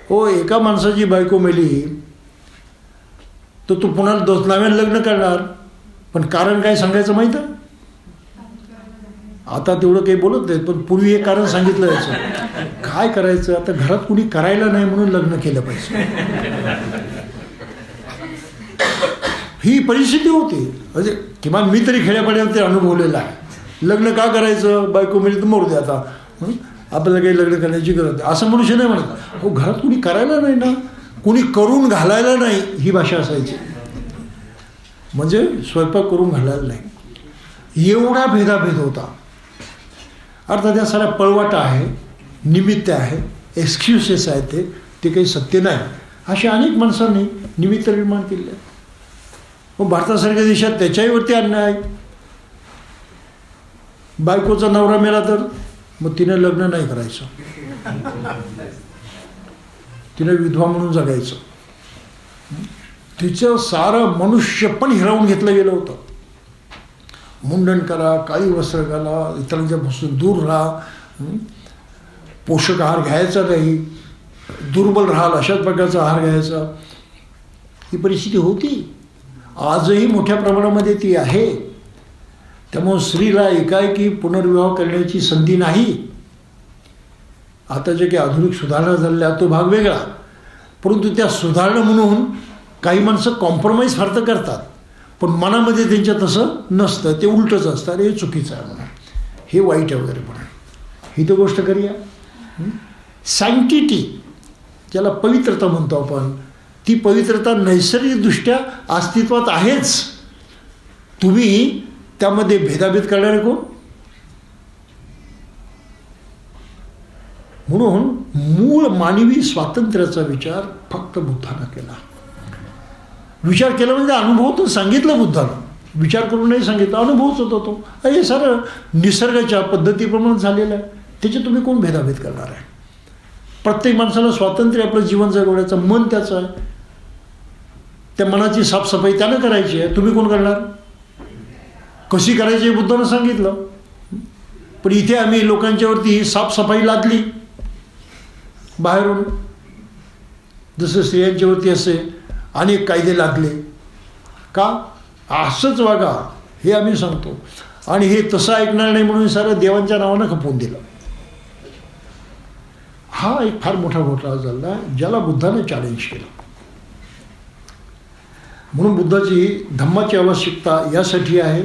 हो, एका माणसाची बायको मेली तर तू पुन्हा नव्यानं लग्न करणार, पण कारण काय सांगायचं माहीत आहे? आता तेवढं काही बोलत नाहीत, पण पूर्वी एक कारण सांगितलं यायचं. काय करायचं आता, घरात कुणी करायला नाही म्हणून लग्न केलं पाहिजे. ही परिस्थिती होती. म्हणजे किमान मी तरी खेड्यापाड्यात ते अनुभवलेलं आहे. लग्न का करायचं? बायको मेली तर मरू दे, आता आपल्याला काही लग्न करण्याची गरज नाही असं मनुष्य नाही म्हणत. हो, घरात कुणी करायला नाही ना, कुणी करून घालायला नाही, ही भाषा असायची. म्हणजे स्वयंपाक करून घालायला नाही, एवढा भेदाभेद होता. अर्थात या साऱ्या पळवाटा आहे, निमित्त आहे, एक्सक्युसेस आहेत, ते काही सत्य नाही. अशा अनेक माणसांनी निमित्त निर्माण केले आहे. मग भारतासारख्या देशात त्याच्याहीवरती अन्याय. बायकोचा नवरा मेला तर मग तिने लग्न नाही करायचं, तिने विधवा म्हणून जगायचं. तिचं सारं मनुष्य पण हिरावून घेतलं गेलं होतं. मुंडन करा, काळी वस्त्र घाला, इतरांच्यापासून दूर राहा, पोषक आहार घ्यायचा नाही, दुर्बल राहाल अशाच प्रकारचा आहार घ्यायचा, ही परिस्थिती होती. आजही मोठ्या प्रमाणामध्ये ती आहे. त्यामुळे स्त्रीला एकाएकी पुनर्विवाह करण्याची संधी नाही. आता जे काही आधुनिक सुधारणा झालेल्या तो भाग वेगळा, परंतु त्या सुधारणा म्हणून काही माणसं कॉम्प्रोमाइज फार तर करतात, पण मनामध्ये त्यांच्या तसं नसतं, ते उलटच असतं. अरे हे चुकीचं आहे म्हणा, हे वाईट आहे वगैरे म्हणा. ही तर गोष्ट करूया. सँक्टिटी ज्याला पवित्रता म्हणतो आपण, ती पवित्रता नैसर्गिकदृष्ट्या अस्तित्वात आहेच. तुम्ही त्यामध्ये भेदाभेद करणारे कोण? म्हणून मूळ मानवी स्वातंत्र्याचा विचार फक्त बुद्धानं केला. विचार केला म्हणजे अनुभवातून सांगितलं बुद्धानं, विचार करून नाही सांगितलं, अनुभवच होता तो. हे सारं निसर्गाच्या पद्धतीप्रमाणे झालेलं आहे. त्याचे तुम्ही कोण भेदाभेद करणार आहे? प्रत्येक माणसाला स्वातंत्र्य आपलं जीवन जगवण्याचं, मन त्याचं आहे. त्या मनाची साफसफाई त्यानं करायची आहे, तुम्ही कोण करणार? कशी करायची हे बुद्धानं सांगितलं. पण इथे आम्ही लोकांच्यावरती साफसफाई लादली बाहेरून, जसं स्त्रियांच्यावरती असे अनेक कायदे लादले. का? असंच वागा हे आम्ही सांगतो, आणि हे तसं ऐकणार नाही म्हणून सारं देवांच्या नावानं खपवून दिलं. हा एक फार मोठा घोटाळा झाला, ज्याला बुद्धाने चॅलेंज केलं. म्हणून बुद्धाची धम्माची आवश्यकता यासाठी आहे,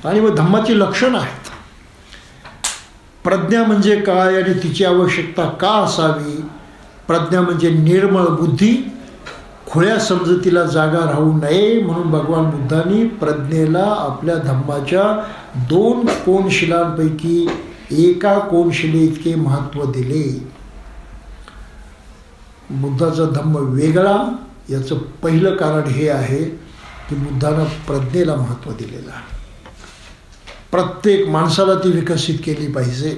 आणि मग धम्माची लक्षणं आहेत. प्रज्ञा म्हणजे काय आणि तिची आवश्यकता का असावी? प्रज्ञा म्हणजे निर्मळ बुद्धी, खुळ्या समजुतीला जागा राहू नये म्हणून भगवान बुद्धांनी प्रज्ञेला आपल्या धम्माच्या 2 कोनशिलांपैकी एका कोनशिले इतके महत्त्व दिले. बुद्धाचा धम्म वेगळा, याचं पहिलं कारण हे आहे की बुद्धानं प्रज्ञेला महत्त्व दिलेलं आहे. प्रत्येक माणसाला ती विकसित केली पाहिजे.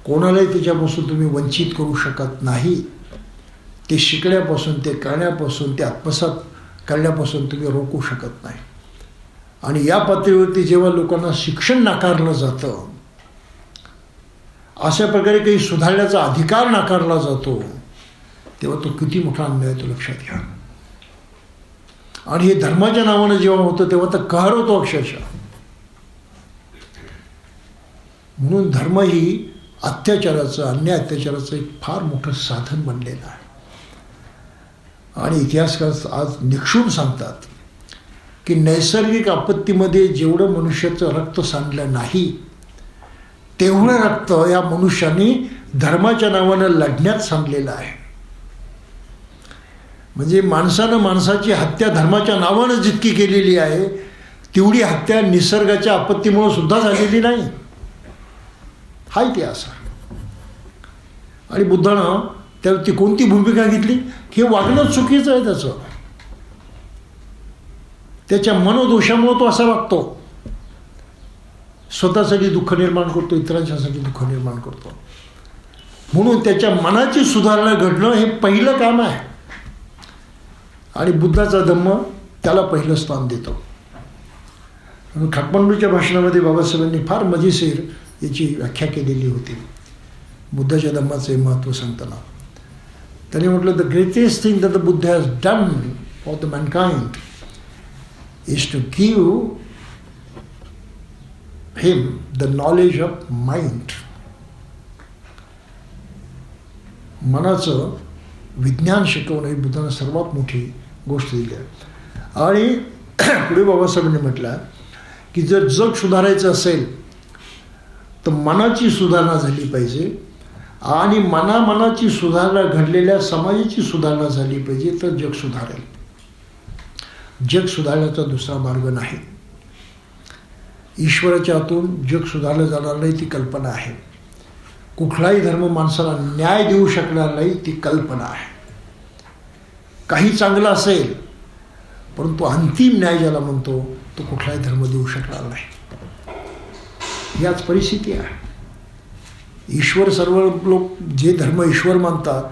कोणालाही त्याच्यापासून तुम्ही वंचित करू शकत नाही. ते शिकण्यापासून, ते करण्यापासून, ते आत्मसात करण्यापासून तुम्ही रोखू शकत नाही. आणि या पातळीवरती जेव्हा लोकांना शिक्षण नाकारलं जातं, अशा प्रकारे काही सुधारण्याचा अधिकार नाकारला जातो, तेव्हा तो किती मोठा अन्याय तो लक्षात घ्या. आणि हे धर्माच्या नावानं जेव्हा होतं तेव्हा तर कहर होतो अक्षरशः. म्हणून धर्म ही अत्याचाराचं, अन्याय अत्याचाराचं एक फार मोठं साधन बनलेलं आहे. आणि इतिहासकार आज निक्षून सांगतात की नैसर्गिक आपत्तीमध्ये जेवढं मनुष्याचं रक्त सांडलं नाही, तेवढं रक्त या मनुष्याने धर्माच्या नावानं लढण्यात सांडलेलं आहे. म्हणजे माणसानं माणसाची हत्या धर्माच्या नावानं जितकी केलेली आहे, तेवढी हत्या निसर्गाच्या आपत्तीमुळे सुद्धा झालेली नाही. हा इतिहास आहे. आणि बुद्धानं त्यावरती कोणती भूमिका घेतली? हे वागणं चुकीचं आहे त्याचं. त्याच्या मनोदोषामुळे तो असा वागतो. स्वतःसाठी दुःख निर्माण करतो, इतरांच्यासाठी दुःख निर्माण करतो. म्हणून त्याच्या मनाची सुधारणा घडणं हे पहिलं काम आहे. आणि बुद्धाचा धम्म त्याला पहिलं स्थान देतो. काठमांडूच्या भाषणामध्ये बाबासाहेबांनी फार मजेशीर याची व्याख्या केलेली होती बुद्धाच्या धम्माचे महत्त्व सांगताना. त्यांनी म्हटलं, the greatest thing that the Buddha has done for the mankind is to give him the knowledge of mind. मनाचं विज्ञान शिकवणं ही बुद्धानं सर्वात मोठी गोष्ट दिली आहे. आणि पुढे बाबासाहेबांनी म्हटलं की जर जग सुधारायचं असेल तर मनाची सुधारणा झाली पाहिजे, आणि मनाची सुधारणा घडलेल्या समाजाची सुधारणा झाली पाहिजे, तर जग सुधारेल. जग सुधारण्याचा दुसरा मार्ग नाही. ईश्वराच्या हातून जग सुधारलं जाणार नाही ती कल्पना आहे. कुठलाही धर्म माणसाला न्याय देऊ शकणार नाही ती कल्पना आहे. काही चांगलं असेल, परंतु अंतिम न्याय ज्याला म्हणतो तो कुठलाही धर्म देऊ शकणार नाही. याच परिस्थिती आहे. ईश्वर, सर्व लोक जे धर्म ईश्वर मानतात,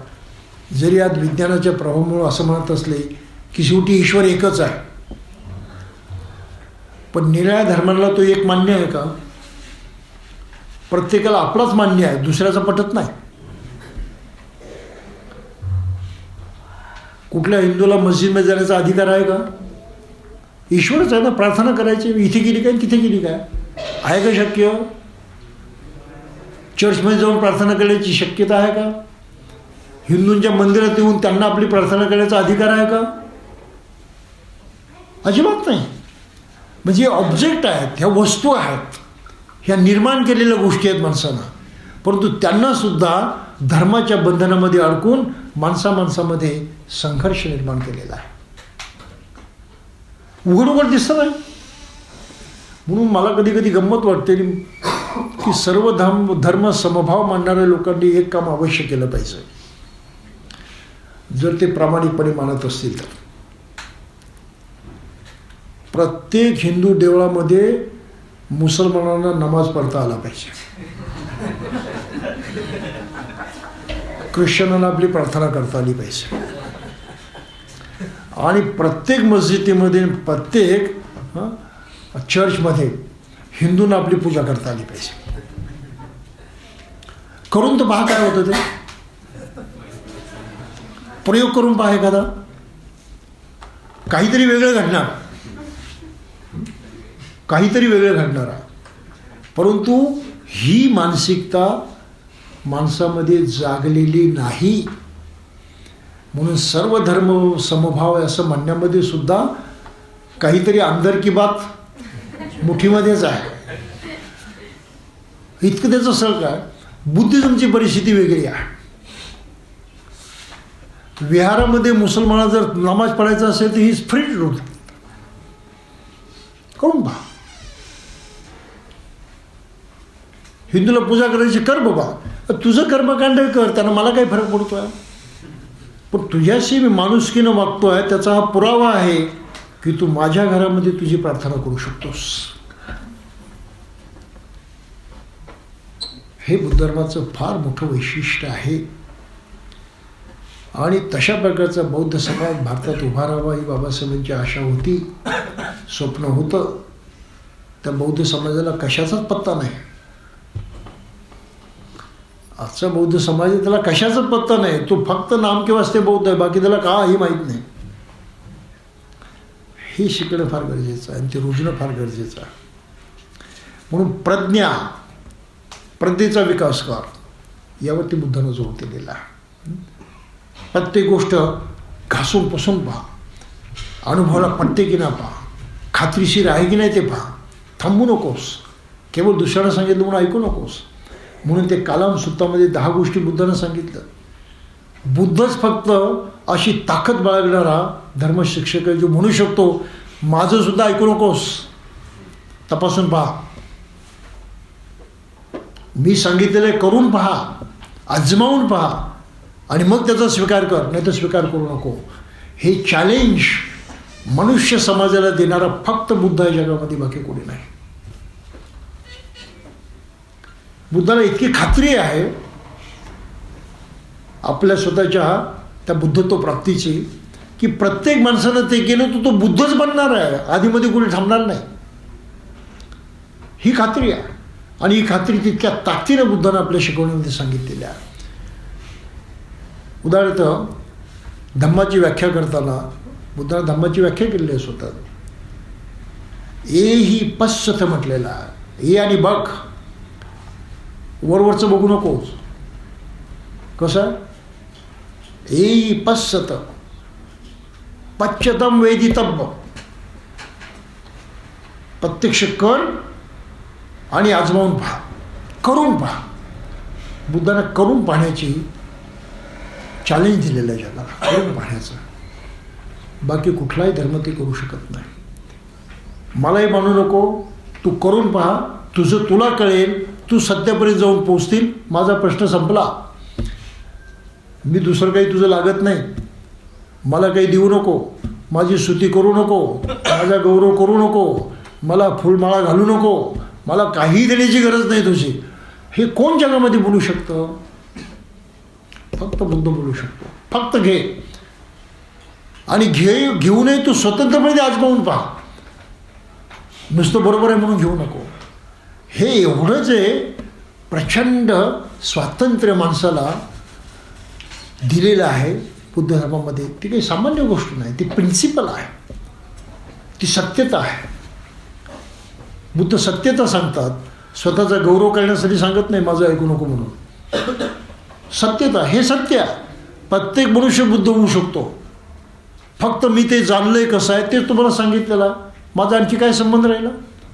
जरी आज विज्ञानाच्या प्रभावामुळे असं म्हणत असले की शेवटी ईश्वर एकच आहे, पण निराळ्या धर्माला तो एक मान्य आहे का? प्रत्येकाला आपलाच मान्य आहे, दुसऱ्याचा पटत नाही. कुठल्या हिंदूला मस्जिदमध्ये जाण्याचा अधिकार आहे का? ईश्वरच आहे ना. प्रार्थना करायची, इथे केली काय तिथे केली काय, आहे का शक्य? चर्चमध्ये जाऊन प्रार्थना करण्याची शक्यता आहे का? हिंदूंच्या मंदिरात येऊन त्यांना आपली प्रार्थना करण्याचा अधिकार आहे का? अजिबात नाही. म्हणजे ऑब्जेक्ट आहेत, ह्या वस्तू आहेत, ह्या निर्माण केलेल्या गोष्टी आहेत माणसानं, परंतु त्यांनासुद्धा धर्माच्या बंधनामध्ये अडकून माणसामध्ये संघर्ष निर्माण केलेला आहे. उघड उघड दिसतं नाही. म्हणून मला कधी कधी गंमत वाटते की सर्व धर्म समभाव मानणाऱ्या लोकांनी एक काम अवश्य केलं पाहिजे, जर ते प्रामाणिकपणे मानत असतील तर. प्रत्येक हिंदू देवळामध्ये मुसलमानांना नमाज पढता आला पाहिजे, ख्रिश्चनांना आपली प्रार्थना करता आली पाहिजे, आणि प्रत्येक मस्जिदीमध्ये प्रत्येक चर्चमध्ये हिंदूंना आपली पूजा करता आली पाहिजे. करून तर पहा काय होतं, ते प्रयोग करून पहा एखादा, काहीतरी वेगळं घडणार, काहीतरी वेगळं घडणार आहे. परंतु ही मानसिकता माणसामध्ये जागलेली नाही. म्हणून सर्व धर्म समभाव असं म्हणण्यामध्ये सुद्धा काहीतरी अंदर की बात मुठीमध्येच आहे. इतकं त्याचं सर काय, बुद्धिझमची परिस्थिती वेगळी आहे. विहारामध्ये मुसलमाना जर नमाज पढायचा असेल तर ही फ्री रूट, करून पहा. हिंदूला पूजा करायची, कर बाबा, तुझं कर्मकांड कर, त्यांना मला काही फरक पडतोय. पण तुझ्याशी मी माणुसकीनं वागतोय, त्याचा हा पुरावा आहे की तू माझ्या घरामध्ये तुझी प्रार्थना करू शकतोस. हे बुद्ध धर्माचं फार मोठं वैशिष्ट्य आहे. आणि तशा प्रकारचा बौद्ध समाज भारतात उभा राहावा ही बाबासाहेबांची आशा होती, स्वप्न होतं. त्या बौद्ध समाजाला कशाचाच पत्ता नाही. आजचा बौद्ध समाज आहे, त्याला कशाचाच पत्ता नाही. तो फक्त नाम किंवा असते बौद्ध आहे, बाकी त्याला काही माहीत नाही. हे शिकणं फार गरजेचं आहे आणि ते रुजणं फार गरजेचं आहे. म्हणून प्रज्ञेचा विकास कर, यावरती बुद्धानं जोर दिलेला आहे. प्रत्येक गोष्ट घासून पुसून पहा, अनुभवाला पटते की ना पहा, खात्रीशीर आहे की नाही ते पहा. थांबू नकोस, केवळ दुसऱ्यानं सांगितलं म्हणून ऐकू नकोस. म्हणून ते कालाम सुत्तामध्ये 10 गोष्टी बुद्धानं सांगितलं. बुद्धच फक्त अशी ताकद बाळगणारा धर्मशिक्षक आहे जो म्हणू शकतो माझं सुद्धा ऐकू नकोस, तपासून पहा, मी सांगितलेलं करून पहा, आजमावून पहा, आणि मग त्याचा स्वीकार कर, नाही तर स्वीकार करू नको. हे चॅलेंज मनुष्य समाजाला देणारा फक्त बुद्ध आहे जगामध्ये, बाकी कोणी नाही. बुद्धाला इतकी खात्री आहे आपल्या स्वतःच्या त्या बुद्धत्व प्राप्तीची की प्रत्येक माणसानं ते केलं तर तो बुद्धच बनणार आहे, आधीमध्ये कोणी थांबणार नाही. ही खात्री आहे. आणि ही खात्री तितक्या ताकदीनं बुद्धानं आपल्या शिकवणीमध्ये सांगितलेली आहे. उदाहरणार्थ धम्माची व्याख्या करताना बुद्धानं धम्माची व्याख्या केलेली आहे स्वतः. ए ही पश्चात म्हटलेलं आहे. ए आणि बघ, वरवरचं बघू नकोस. कसं ए ही पश्चात पश्चतम वेदितव्य, प्रत्यक्ष कर आणि आजमावून पहा, करून पहा. बुद्धानं करून पाहण्याची चॅलेंज दिलेलं आहे जगाला, करून पाहण्याचं. बाकी कुठलाही धर्म ते करू शकत नाही. मलाही मानू नको, तू करून पहा, तुझं तुला कळेल, तू सत्यापर्यंत जाऊन पोचतील, माझा प्रश्न संपला. मी दुसरं काही तुझं लागत नाही, मला काही देऊ नको, माझी स्तुती करू नको, माझा गौरव करू नको, मला फुलमाळा घालू नको, मला काही देण्याची गरज नाही तुझी. हे कोण जगामध्ये बोलू शकतं? फक्त बुद्ध बोलू शकतो. फक्त घे, आणि घेऊनही तू स्वतंत्रपणे आजमावून पहा, नुसतं बरोबर आहे म्हणून घेऊ नको. हे एवढं जे प्रचंड स्वातंत्र्य माणसाला दिलेलं आहे बुद्ध धर्मामध्ये, ती काही सामान्य गोष्ट नाही, ती प्रिन्सिपल आहे, ती सत्यता आहे. बुद्ध सत्यता सांगतात, स्वतःचा गौरव करण्यासाठी सांगत नाही माझं ऐकू नको म्हणून. सत्यता हे सत्य आहे. प्रत्येक मनुष्य बुद्ध होऊ शकतो. फक्त मी ते जाणलंय कसं आहे ते तुम्हाला सांगितलेलं, माझा आणखी काय संबंध राहिला?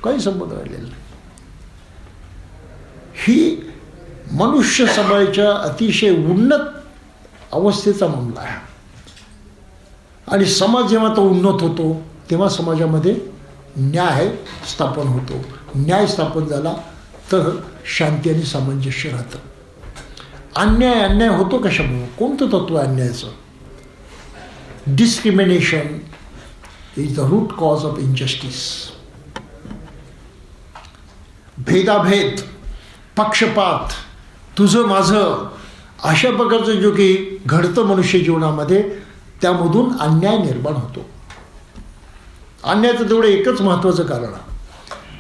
काही संबंध राहिलेला नाही. ही मनुष्य समाजाच्या अतिशय उन्नत अवस्थेचा मामला आहे. आणि समाज जेव्हा तो उन्नत होतो तेव्हा समाजामध्ये न्याय स्थापन होतो. न्याय स्थापन झाला तर शांती आणि सामंजस्य राहतं. अन्याय होतो कशामुळे? कोणतं तत्व आहे अन्यायाचं? Discrimination is the root cause of injustice. भेदाभेद, पक्षपात, तुझं माझं अशा प्रकारचं जो की घडतं मनुष्य जीवनामध्ये, त्यामधून अन्याय निर्माण होतो. अन्यायाचं तेवढं एकच महत्त्वाचं कारण आहे,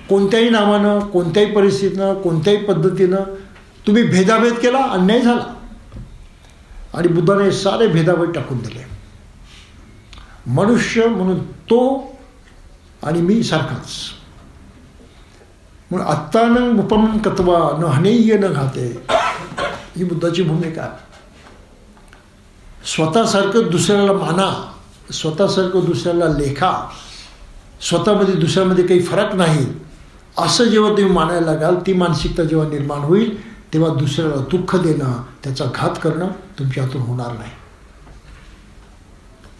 कोणत्याही नावानं, कोणत्याही परिस्थितीनं, कोणत्याही पद्धतीनं तुम्ही भेदाभेद केला, अन्याय झाला. आणि बुद्धाने सारे भेदाभेद टाकून दिले. मनुष्य म्हणून तो आणि मी सारखाच. म्हणून आत्तानं उपमन कत्वा न हनेय न घाते, ही बुद्धाची भूमिका आहे. स्वतःसारखं दुसऱ्याला माना, स्वतःसारखं दुसऱ्याला लेखा, स्वतःमध्ये दुसऱ्यामध्ये काही फरक नाही, असं जेव्हा तुम्ही मानायला लागाल, ती मानसिकता जेव्हा निर्माण होईल, तेव्हा दुसऱ्याला दुःख देणं, त्याचा घात करणं तुमच्या हातून होणार नाही.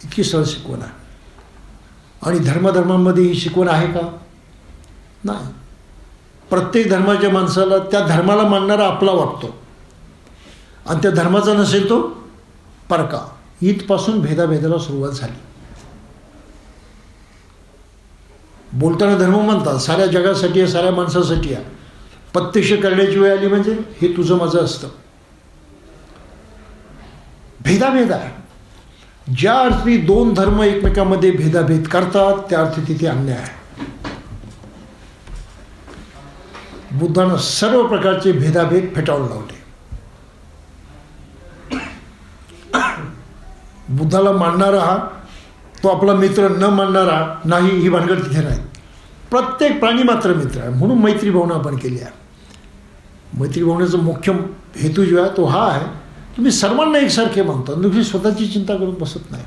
इतकी सरळ शिकवण आहे. आणि धर्मामध्ये ही शिकवण आहे का? नाही. प्रत्येक धर्माच्या माणसाला त्या धर्माला मानणारा आपला वाटतो, आणि त्या धर्माचा नसेल तो परका. इथपासून भेदाभेदाला सुरुवात झाली. बोलताना धर्म म्हणतात, साऱ्या जगासाठी आहे, साऱ्या माणसासाठी आहे. प्रत्यक्ष करण्याची वेळ आली म्हणजे हे तुझं माझं असतं. भेदाभेद आहे. ज्या अर्थी दोन धर्म एकमेकांमध्ये भेदाभेद करतात, त्या अर्थी तिथे अन्याय आहे. बुद्धानं सर्व प्रकारचे भेदाभेद फेटाळून लावले. बुद्धाला मानणारा हा तो आपला मित्र, न मानणारा नाही, ही भानगड तिथे नाही. प्रत्येक प्राणी मात्र मित्र आहे. म्हणून मैत्री भावना आपण केली आहे. मैत्री भावनेचा मुख्य हेतू जो आहे तो हा आहे, तुम्ही सर्वांना एकसारखे मानता, तुम्ही स्वतःची चिंता करून बसत नाही.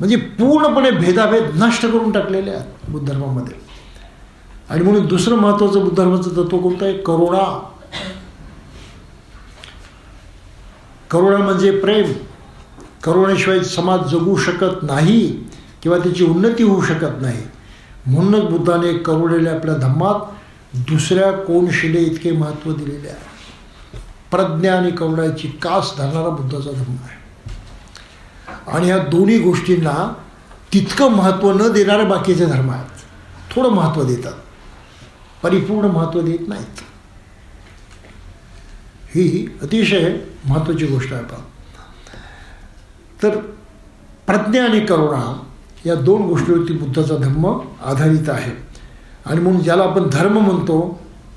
म्हणजे पूर्णपणे भेदाभेद नष्ट करून टाकलेले आहेत बुद्ध धर्मामध्ये. आणि म्हणून दुसरं महत्त्वाचं बुद्ध धर्माचं तत्व कोणतं आहे? करुणा. करुणा म्हणजे प्रेम. करुणेशिवाय समाज जगू शकत नाही किंवा त्याची उन्नती होऊ शकत नाही. म्हणूनच बुद्धाने करुणेला आपल्या धम्मात दुसऱ्या कोणशिले इतके महत्त्व दिलेले आहे. प्रज्ञा आणि करुणाची कास धरणारा बुद्धाचा धम्म आहे. आणि ह्या दोन्ही गोष्टींना तितकं महत्त्व न देणारे बाकीचे धर्म आहेत. थोडं महत्त्व देतात, परिपूर्ण महत्त्व देत नाहीत. ही अतिशय महत्त्वाची गोष्ट आहे. पहा, तर प्रज्ञा आणि करुणा या दोन गोष्टीवरती बुद्धाचा धम्म आधारित आहे. आणि म्हणून ज्याला आपण धर्म म्हणतो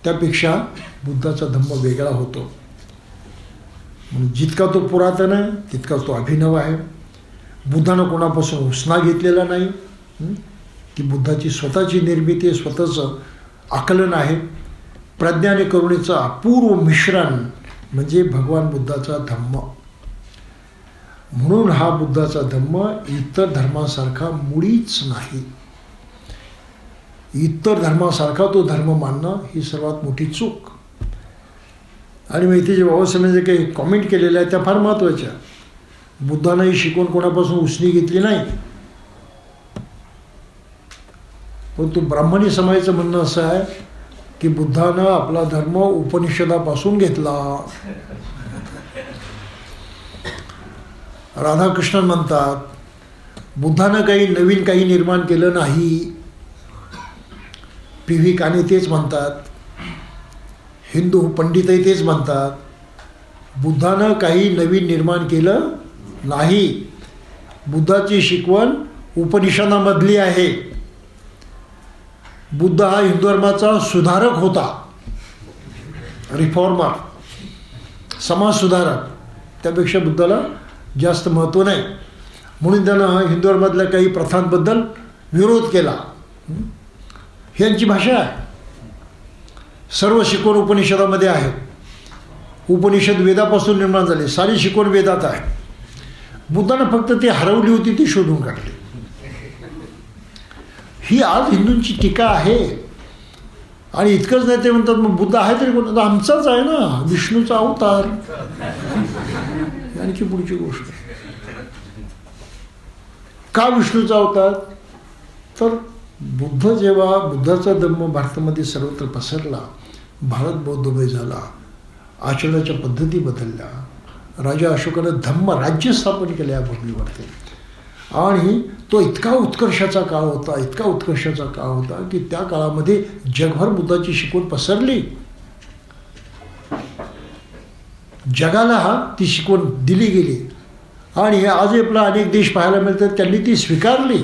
त्यापेक्षा बुद्धाचा धम्म वेगळा होतो. म्हणून जितका तो पुरातन आहे तितका तो अभिनव आहे. बुद्धानं कोणापासून उसना घेतलेला नाही. ती बुद्धाची स्वतःची निर्मिती आहे, स्वतःचं आकलन आहे. प्रज्ञा आणि करुणेचं अपूर्व मिश्रण म्हणजे भगवान बुद्धाचा धम्म. म्हणून हा बुद्धाचा धम्म इतर धर्मासारखा मुळीच नाही. इतर धर्मासारखा तो धर्म मानणं ही सर्वात मोठी चूक. आणि मग इथे जे बाबासाहेबांनी जे काही कॉमेंट केलेल्या आहेत त्या फार महत्त्वाच्या. बुद्धानं ही शिकवण कोणापासून उसनी घेतली नाही, परंतु ब्राह्मणी समाजाचं म्हणणं असं आहे की बुद्धानं आपला धर्म उपनिषदापासून घेतला. राधाकृष्णन म्हणतात बुद्धानं काही नवीन काही निर्माण केलं नाही. पी.व्ही. काणे तेच म्हणतात. हिंदू पंडितही तेच म्हणतात. बुद्धानं काही नवीन निर्माण केलं नाही. बुद्धाची शिकवण उपनिषदामधली आहे. बुद्ध हा हिंदू धर्माचा सुधारक होता, रिफॉर्मर, समाज सुधारक. त्यापेक्षा बुद्धाला जास्त महत्त्व नाही. म्हणून त्यानं हिंदू धर्मातल्या काही प्रथांबद्दल विरोध केला. ही यांची भाषा आहे. सर्व शिकवण उपनिषदामध्ये आहे. उपनिषद वेदापासून निर्माण झाले, सारी शिकवण वेदात आहे. बुद्धानं फक्त ती हरवली होती ती शोधून काढली. ही आज हिंदूंची टीका आहे. आणि इतकंच नाही, ते म्हणतात मग बुद्ध आहे तरी कोण? आमचाच आहे ना, विष्णूचा अवतार. आणखी पुढची गोष्ट, का विष्णूचा अवतार? तर बुद्धाचा धम्म भारतामध्ये सर्वत्र पसरला, भारत बौद्धमय झाला, आचरणाच्या पद्धती बदलल्या, राजा अशोकानं धम्म राज्य स्थापन केलं या भूमीवरती. आणि तो इतका उत्कर्षाचा काळ होता की त्या काळामध्ये जगभर बुद्धाची शिकवण पसरली. जगाला ती शिकवण दिली गेली. आणि आज आपला अनेक देश पाहायला मिळतात, त्यांनी ती स्वीकारली.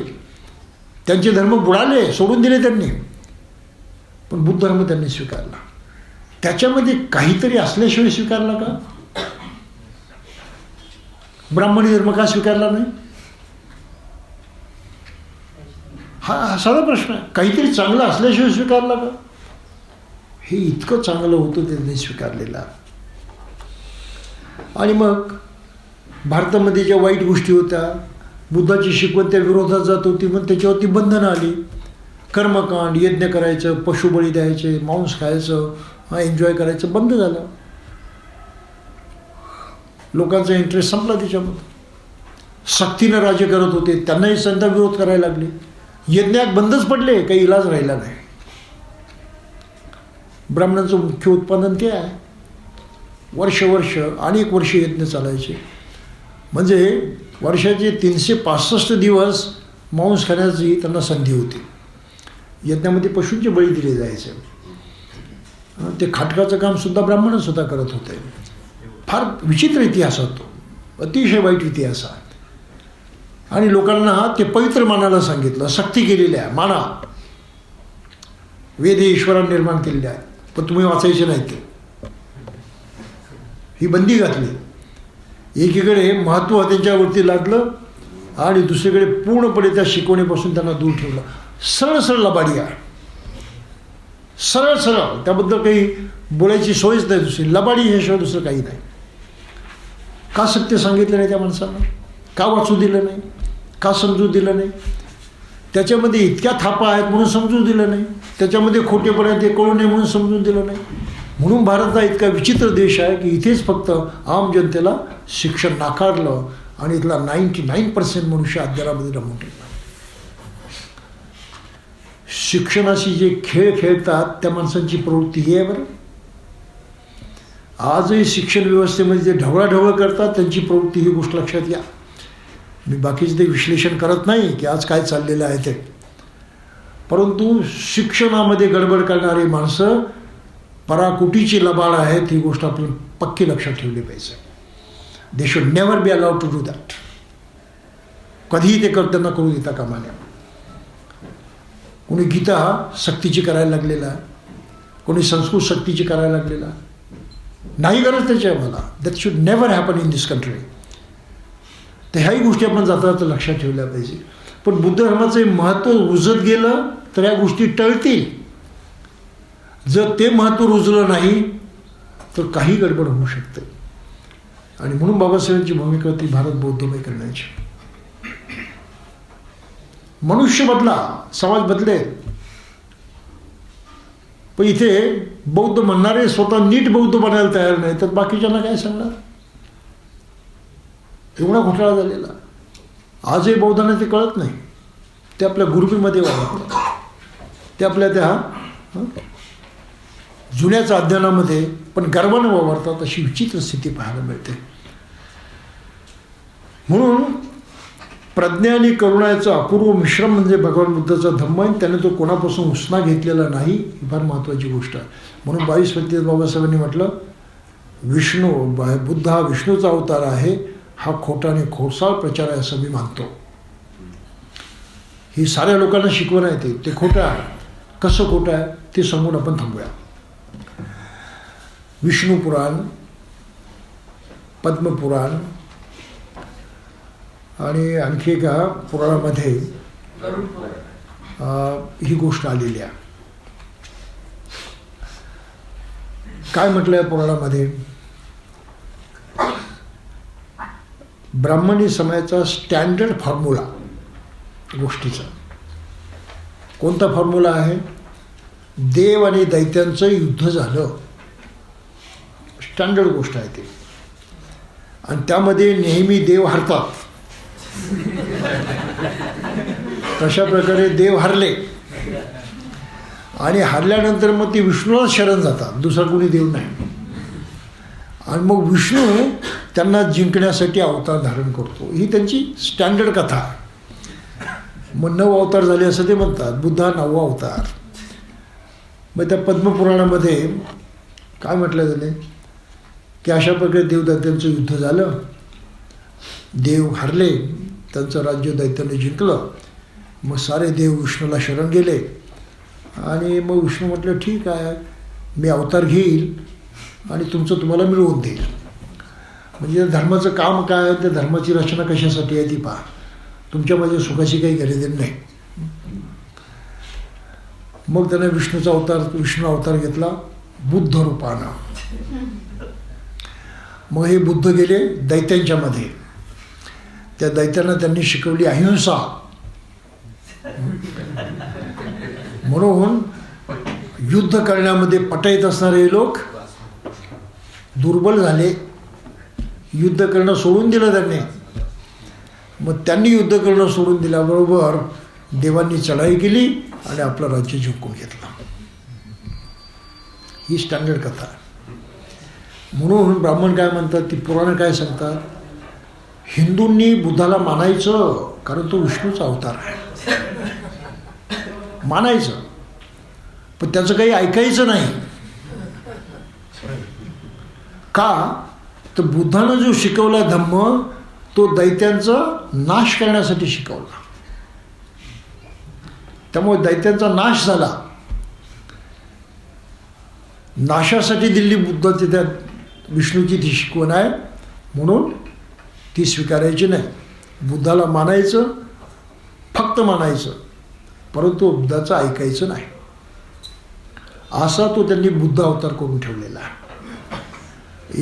त्यांचे धर्म बुडाले, सोडून दिले त्यांनी, पण बुद्ध धर्म त्यांनी स्वीकारला. त्याच्यामध्ये काहीतरी असल्याशिवाय स्वीकारला का? ब्राह्मणी धर्म का स्वीकारला नाही? हा साधा प्रश्न आहे. काहीतरी चांगलं असल्याशिवाय स्वीकारला का? हे इतकं चांगलं होतं त्यांनी स्वीकारलेलं. आणि मग भारतामध्ये ज्या वाईट गोष्टी होत्या, बुद्धाची शिकवण त्या विरोधात जात होती, मग त्याच्यावरती बंधनं आली. कर्मकांड, यज्ञ करायचं, पशुबळी द्यायचे, मांस खायचं, एन्जॉय करायचं बंद झालं. लोकांचा इंटरेस्ट संपला त्याच्यामध्ये. सक्तीनं राजे करत होते, त्यांनाही संत विरोध करायला लागले. यज्ञात बंदच पडले, काही इलाज राहिला नाही. ब्राह्मणांचं मुख्य उत्पादन ते आहे. वर्ष अनेक वर्ष यज्ञ चालायचे. म्हणजे वर्षाचे 365 दिवस मांस खाण्याची त्यांना संधी होती. यज्ञामध्ये पशूंचे बळी दिले जायचे. ते खाटकाचं कामसुद्धा ब्राह्मणसुद्धा करत होते. फार विचित्र इतिहास होतो, अतिशय वाईट इतिहास आहे. आणि लोकांना ते पवित्र मानायला सांगितलं, सक्ती केलेल्या आहे, माना. वेद हे ईश्वराने निर्माण केलेले आहेत, पण तुम्ही वाचायचे नाहीत. ते ही बंदी घातली. एकीकडे महत्त्व त्यांच्यावरती लादलं आणि दुसरीकडे पूर्णपणे त्या शिकवणीपासून त्यांना दूर ठेवलं. सरळ लबाडी आहे, सरळ त्याबद्दल काही बोलायची सोयच नाही. दुसरी लबाडी ह्याशिवाय दुसरं काही नाही. का सत्य सांगितलं नाही त्या माणसांना? का वाचू दिलं नाही? का समजू दिलं नाही? त्याच्यामध्ये इतक्या थापा आहेत म्हणून समजून दिलं नाही. त्याच्यामध्ये खोटेपणा ते कळू नये म्हणून समजून दिलं नाही. म्हणून भारत हा इतका विचित्र देश आहे की इथेच फक्त आम जनतेला शिक्षण नाकारलं आणि इथला 99% मनुष्य अज्ञानामध्ये रमून ठेवला. शिक्षणाशी जे खेळ खेळतात त्या माणसांची प्रवृत्ती ही आहे. बरं, आजही शिक्षण व्यवस्थेमध्ये जे ढवळाढवळ करतात त्यांची प्रवृत्ती, ही गोष्ट लक्षात घ्या. मी बाकीचे ते विश्लेषण करत नाही की आज काय चाललेलं आहे ते, परंतु शिक्षणामध्ये गडबड करणारी माणसं पराकुटीची लबाड आहेत, ही गोष्ट आपण पक्की लक्षात ठेवली पाहिजे. They should never be allowed to do that. कधीही ते त्यांना करू देता कामा नये. कोणी गीता सक्तीची करायला लागलेला आहे, कोणी संस्कृत सक्तीची करायला लागलेला नाही. गरज त्याची आहे मला. That should never happen in this country. तर ह्याही गोष्टी आपण जाता जाता लक्षात ठेवल्या पाहिजे. पण बुद्ध धर्माचं महत्त्व रुजत गेलं तर या गोष्टी टळतील. जर ते महत्त्व रुजलं नाही तर काही गडबड होऊ शकते. आणि म्हणून बाबासाहेबांची भूमिका होती भारत बौद्धमय करण्याची. मनुष्य बदला, समाज बदलेल. पण इथे बौद्ध म्हणणारे स्वतः नीट बौद्ध बनायला तयार नाही, तर बाकीच्यांना काय सांगणार? एवढा घोटाळा झालेला. आजही बौद्धांना ते कळत नाही. ते आपल्या गुरुपीमध्ये वावरतात, ते आपल्या त्या जुन्याच अध्ययनामध्ये पण गर्वानं वावरतात. अशी विचित्र स्थिती पाहायला मिळते. म्हणून प्रज्ञा आणि करुणाचं अपूर्व मिश्रण म्हणजे भगवान बुद्धाचा धम्म आहे. त्याने तो कोणापासून उसना घेतलेला नाही, ही फार महत्त्वाची गोष्ट आहे. म्हणून 22 बाबासाहेबांनी म्हटलं, बुद्ध हा विष्णूचा अवतार आहे, हा खोटा आणि खोडसाळ प्रचार आहे असं मी मानतो. ही साऱ्या लोकांना शिकवण आहे. ते खोटं आहे. कसं खोटं आहे ते सांगून आपण थांबूया. विष्णू पुराण, पद्मपुराण आणि आणखी एका पुराणामध्ये ही गोष्ट आलेली आहे. काय म्हटलं आहे पुराणामध्ये? ब्राह्मणी समाजाचा स्टँडर्ड फॉर्म्युला गोष्टीचा. कोणता फॉर्म्युला आहे? देव आणि दैत्यांचं युद्ध झालं, स्टँडर्ड गोष्ट आहे ती. आणि त्यामध्ये नेहमी देव हरतात. तशा प्रकारे देव हरले आणि हारल्यानंतर मग ते विष्णूला शरण जातात, दुसरा कोणी देव नाही. आणि मग विष्णू त्यांना जिंकण्यासाठी अवतार धारण करतो. ही त्यांची स्टँडर्ड कथा. मग 9 अवतार झाले असं ते म्हणतात. बुद्ध हा 9वा अवतार. मग त्या पद्मपुराणामध्ये काय म्हटलं झालं की अशा प्रकारे देवदैत्यांचं युद्ध झालं, देव हारले, त्यांचं राज्य दैत्याने जिंकलं. मग सारे देव विष्णूला शरण गेले आणि मग विष्णू म्हटलं ठीक आहे, मी अवतार घेईल आणि तुमचं तुम्हाला मिळवून देईल. म्हणजे धर्माचं काम काय आहे, त्या धर्माची रचना कशासाठी आहे ती पहा. तुमच्या माझ्या सुखाची काही गरज नाही. मग त्याने विष्णू अवतार घेतला बुद्ध रूपानं. मग हे बुद्ध गेले दैत्यांच्या मध्ये. त्या दैत्यांना त्यांनी शिकवली अहिंसा. म्हणून युद्ध करण्यामध्ये पटाईत असणारे लोक दुर्बल झाले, युद्ध करणं सोडून दिलं त्यांनी. मग त्यांनी युद्ध करणं सोडून दिल्याबरोबर देवांनी चढाई केली आणि आपलं राज्य जिंकून घेतलं. ही स्टँडर्ड कथा. म्हणून ब्राह्मण काय म्हणतात, ती पुराणं काय सांगतात, हिंदूंनी बुद्धाला मानायचं कारण तो विष्णूचा अवतार आहे, मानायचं, पण त्याचं काही ऐकायचं नाही. का तर बुद्धानं जो शिकवला धम्म तो दैत्यांचा नाश करण्यासाठी शिकवला. त्यामुळे दैत्यांचा नाश झाला. नाशासाठी दिल्ली बुद्धाची त्या विष्णूची ती शिकवण आहे, म्हणून ती स्वीकारायची नाही. बुद्धाला मानायचं, फक्त मानायचं, परंतु बुद्धाचं ऐकायचं नाही. असा तो त्यांनी बुद्ध अवतार करून ठेवलेला आहे.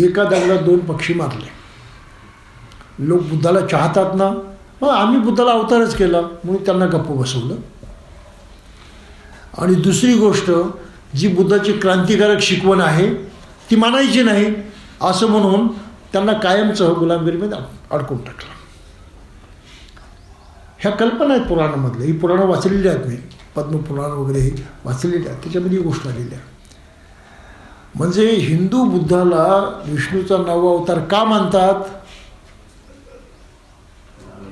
एका दगडात 2 पक्षी मारले. लोक बुद्धाला चाहतात ना, मग आम्ही बुद्धाला अवतारच केला म्हणून त्यांना गप्प बसवलं. आणि दुसरी गोष्ट, जी बुद्धाची क्रांतिकारक शिकवण आहे ती मानायची नाही असं म्हणून त्यांना कायमचं गुलामगिरीमध्ये अडकून टाकलं. ह्या कल्पना आहेत पुराणामधल्या. ही पुराणं वाचलेली आहेत मी, पद्मपुराण वगैरे ही वाचलेली आहेत, त्याच्यामध्ये ही गोष्ट आलेली आहे. म्हणजे हिंदू बुद्धाला विष्णूचा 9वा अवतार का मानतात?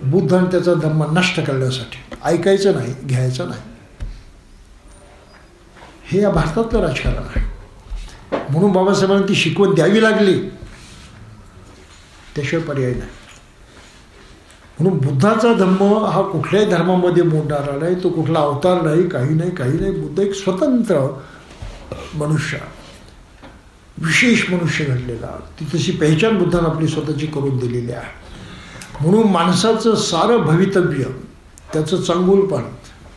बुद्ध आणि त्याचा धर्म नष्ट करण्यासाठी. ऐकायचं नाही, घ्यायचं नाही. हे या भारतातलं राजकारण आहे. म्हणून बाबासाहेबांनी ती शिकवण द्यावी लागली, त्याशिवाय पर्याय नाही. म्हणून बुद्धाचा धम्म हा कुठल्याही धर्मामध्ये मोडणारा नाही, तो कुठला अवतार नाही, काही नाही. बुद्ध एक स्वतंत्र मनुष्य, विशेष मनुष्य घडलेला. ती तशी पहिचान बुद्धानं आपली स्वतःची करून दिलेली आहे. म्हणून माणसाचं सारं भवितव्य, त्याचं चांगुलपण,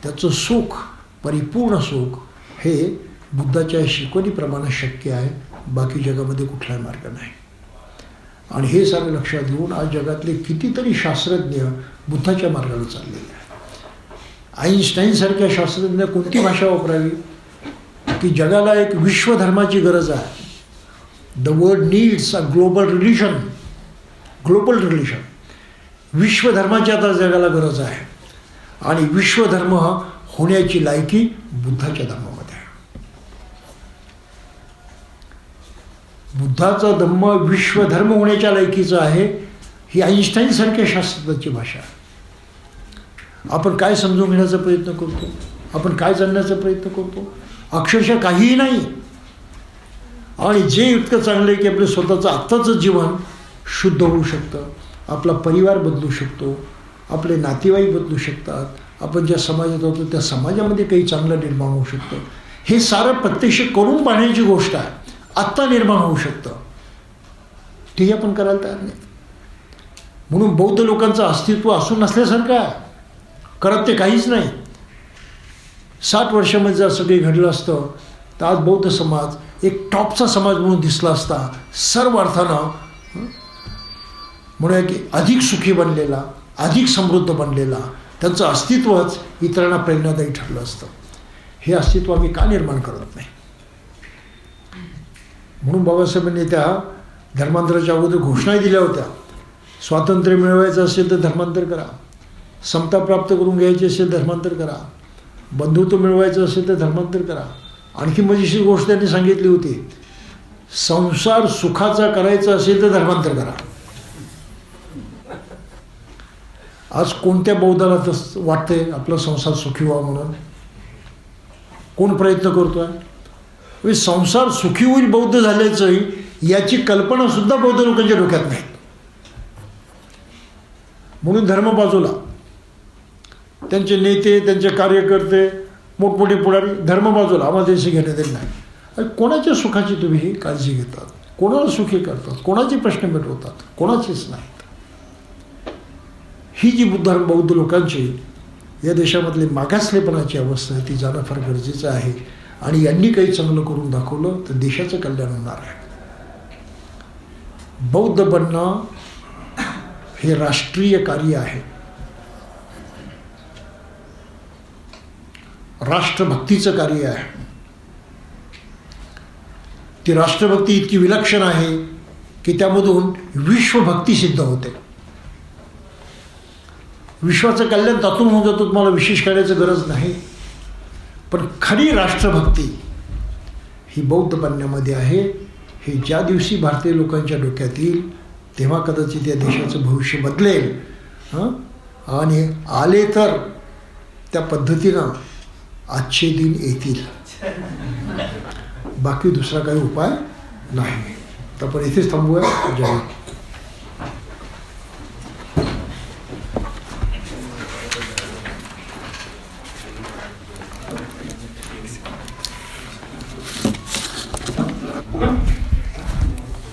त्याचं सुख, परिपूर्ण सुख हे बुद्धाच्या शिकवणीप्रमाणे शक्य आहे. बाकी जगामध्ये कुठलाही मार्ग नाही. आणि हे सारं लक्षात घेऊन आज जगातले कितीतरी शास्त्रज्ञ बुद्धाच्या मार्गाला चाललेले आहेत. आईन्स्टाईनसारख्या शास्त्रज्ञ कोणती भाषा वापरावी की जगाला एक विश्वधर्माची गरज आहे. The world needs a global religion. विश्वधर्माची आता जगाला गरज आहे. आणि विश्वधर्म होण्याची लायकी बुद्धाच्या धर्मामध्ये आहे. बुद्धाचा धम्म विश्वधर्म होण्याच्या लायकीचं आहे. ही आईन्स्टाईनसारख्या शास्त्रज्ञाची भाषा आहे. आपण काय समजून घेण्याचा प्रयत्न करतो, आपण काय जाणण्याचा प्रयत्न करतो, अक्षरशः काहीही नाही. आणि जे इतकं चांगलं आहे की आपलं स्वतःचं आत्ताचं जीवन शुद्ध होऊ शकतं, आपला परिवार बदलू शकतो, आपले नातेवाईक बदलू शकतात, आपण ज्या समाजात होतो त्या समाजामध्ये काही चांगलं निर्माण होऊ शकतं. हे सारं प्रत्यक्ष करून पाहण्याची गोष्ट आहे. आत्ता निर्माण होऊ शकतं, तेही आपण करायला तयार नाही. म्हणून बौद्ध लोकांचं अस्तित्व असून नसल्यासारखं आहे, करत ते काहीच नाही. 60 वर्षामध्ये जर असं काही घडलं असतं तर आज बौद्ध समाज एक टॉपचा समाज म्हणून दिसला असता, सर्व अर्थानं. म्हणूया की अधिक सुखी बनलेला, अधिक समृद्ध बनलेला, त्यांचं अस्तित्वच इतरांना प्रेरणादायी ठरलं असतं. हे अस्तित्व आम्ही का निर्माण करत नाही? म्हणून बाबासाहेबांनी त्या धर्मांतराच्या अगोदर घोषणाही दिल्या होत्या. स्वातंत्र्य मिळवायचं असेल तर धर्मांतर करा, समता प्राप्त करून घ्यायची असेल धर्मांतर करा, बंधुत्व मिळवायचं असेल तर धर्मांतर करा. आणखी मजेशीर गोष्ट त्यांनी सांगितली होती, संसार सुखाचा करायचा असेल तर धर्मांतर करा. आज कोणत्या बौद्धाला तसं वाटतंय आपला संसार सुखी व्हावा म्हणून? कोण प्रयत्न करतोय? म्हणजे संसार सुखी होईल बौद्ध झाल्याचंही याची कल्पना सुद्धा बौद्ध लोकांच्या डोक्यात नाही. म्हणून धर्म बाजूला, त्यांचे नेते, त्यांचे कार्यकर्ते, मोठमोठे पुढारी धर्म बाजूला, आम्हाला त्याशी घेण्यात येत नाही. आणि कोणाच्या सुखाची तुम्ही ही काळजी घेतात? कोणाला सुखी करतात? कोणाचे प्रश्न मिटवतात? कोणाचेच नाहीत. ही जी बौद्ध लोकांची या देशामधली मागासलेपणाची अवस्था आहे ती जाणं फार गरजेचं आहे. आणि यांनी काही चांगलं करून दाखवलं तर देशाचं कल्याण होणार आहे. बौद्ध बनणं हे राष्ट्रीय कार्य आहे. राष्ट्रभक्तीचं कार्य आहे. ती राष्ट्रभक्ती इतकी विलक्षण आहे की त्यामधून विश्वभक्ती सिद्ध होते. विश्वाचं कल्याण त्यातून होऊन जातं. तुम्हाला विशेष करण्याची गरज नाही. पण खरी राष्ट्रभक्ती ही बौद्ध बनण्यामध्ये आहे. हे ज्या दिवशी भारतीय लोकांच्या डोक्यात येईल तेव्हा कदाचित या देशाचं भविष्य बदलेल. आणि आले तर त्या पद्धतीनं आजचे दिन येतील. बाकी दुसरा काही उपाय नाही. तर आपण इथेच थांबूया. जय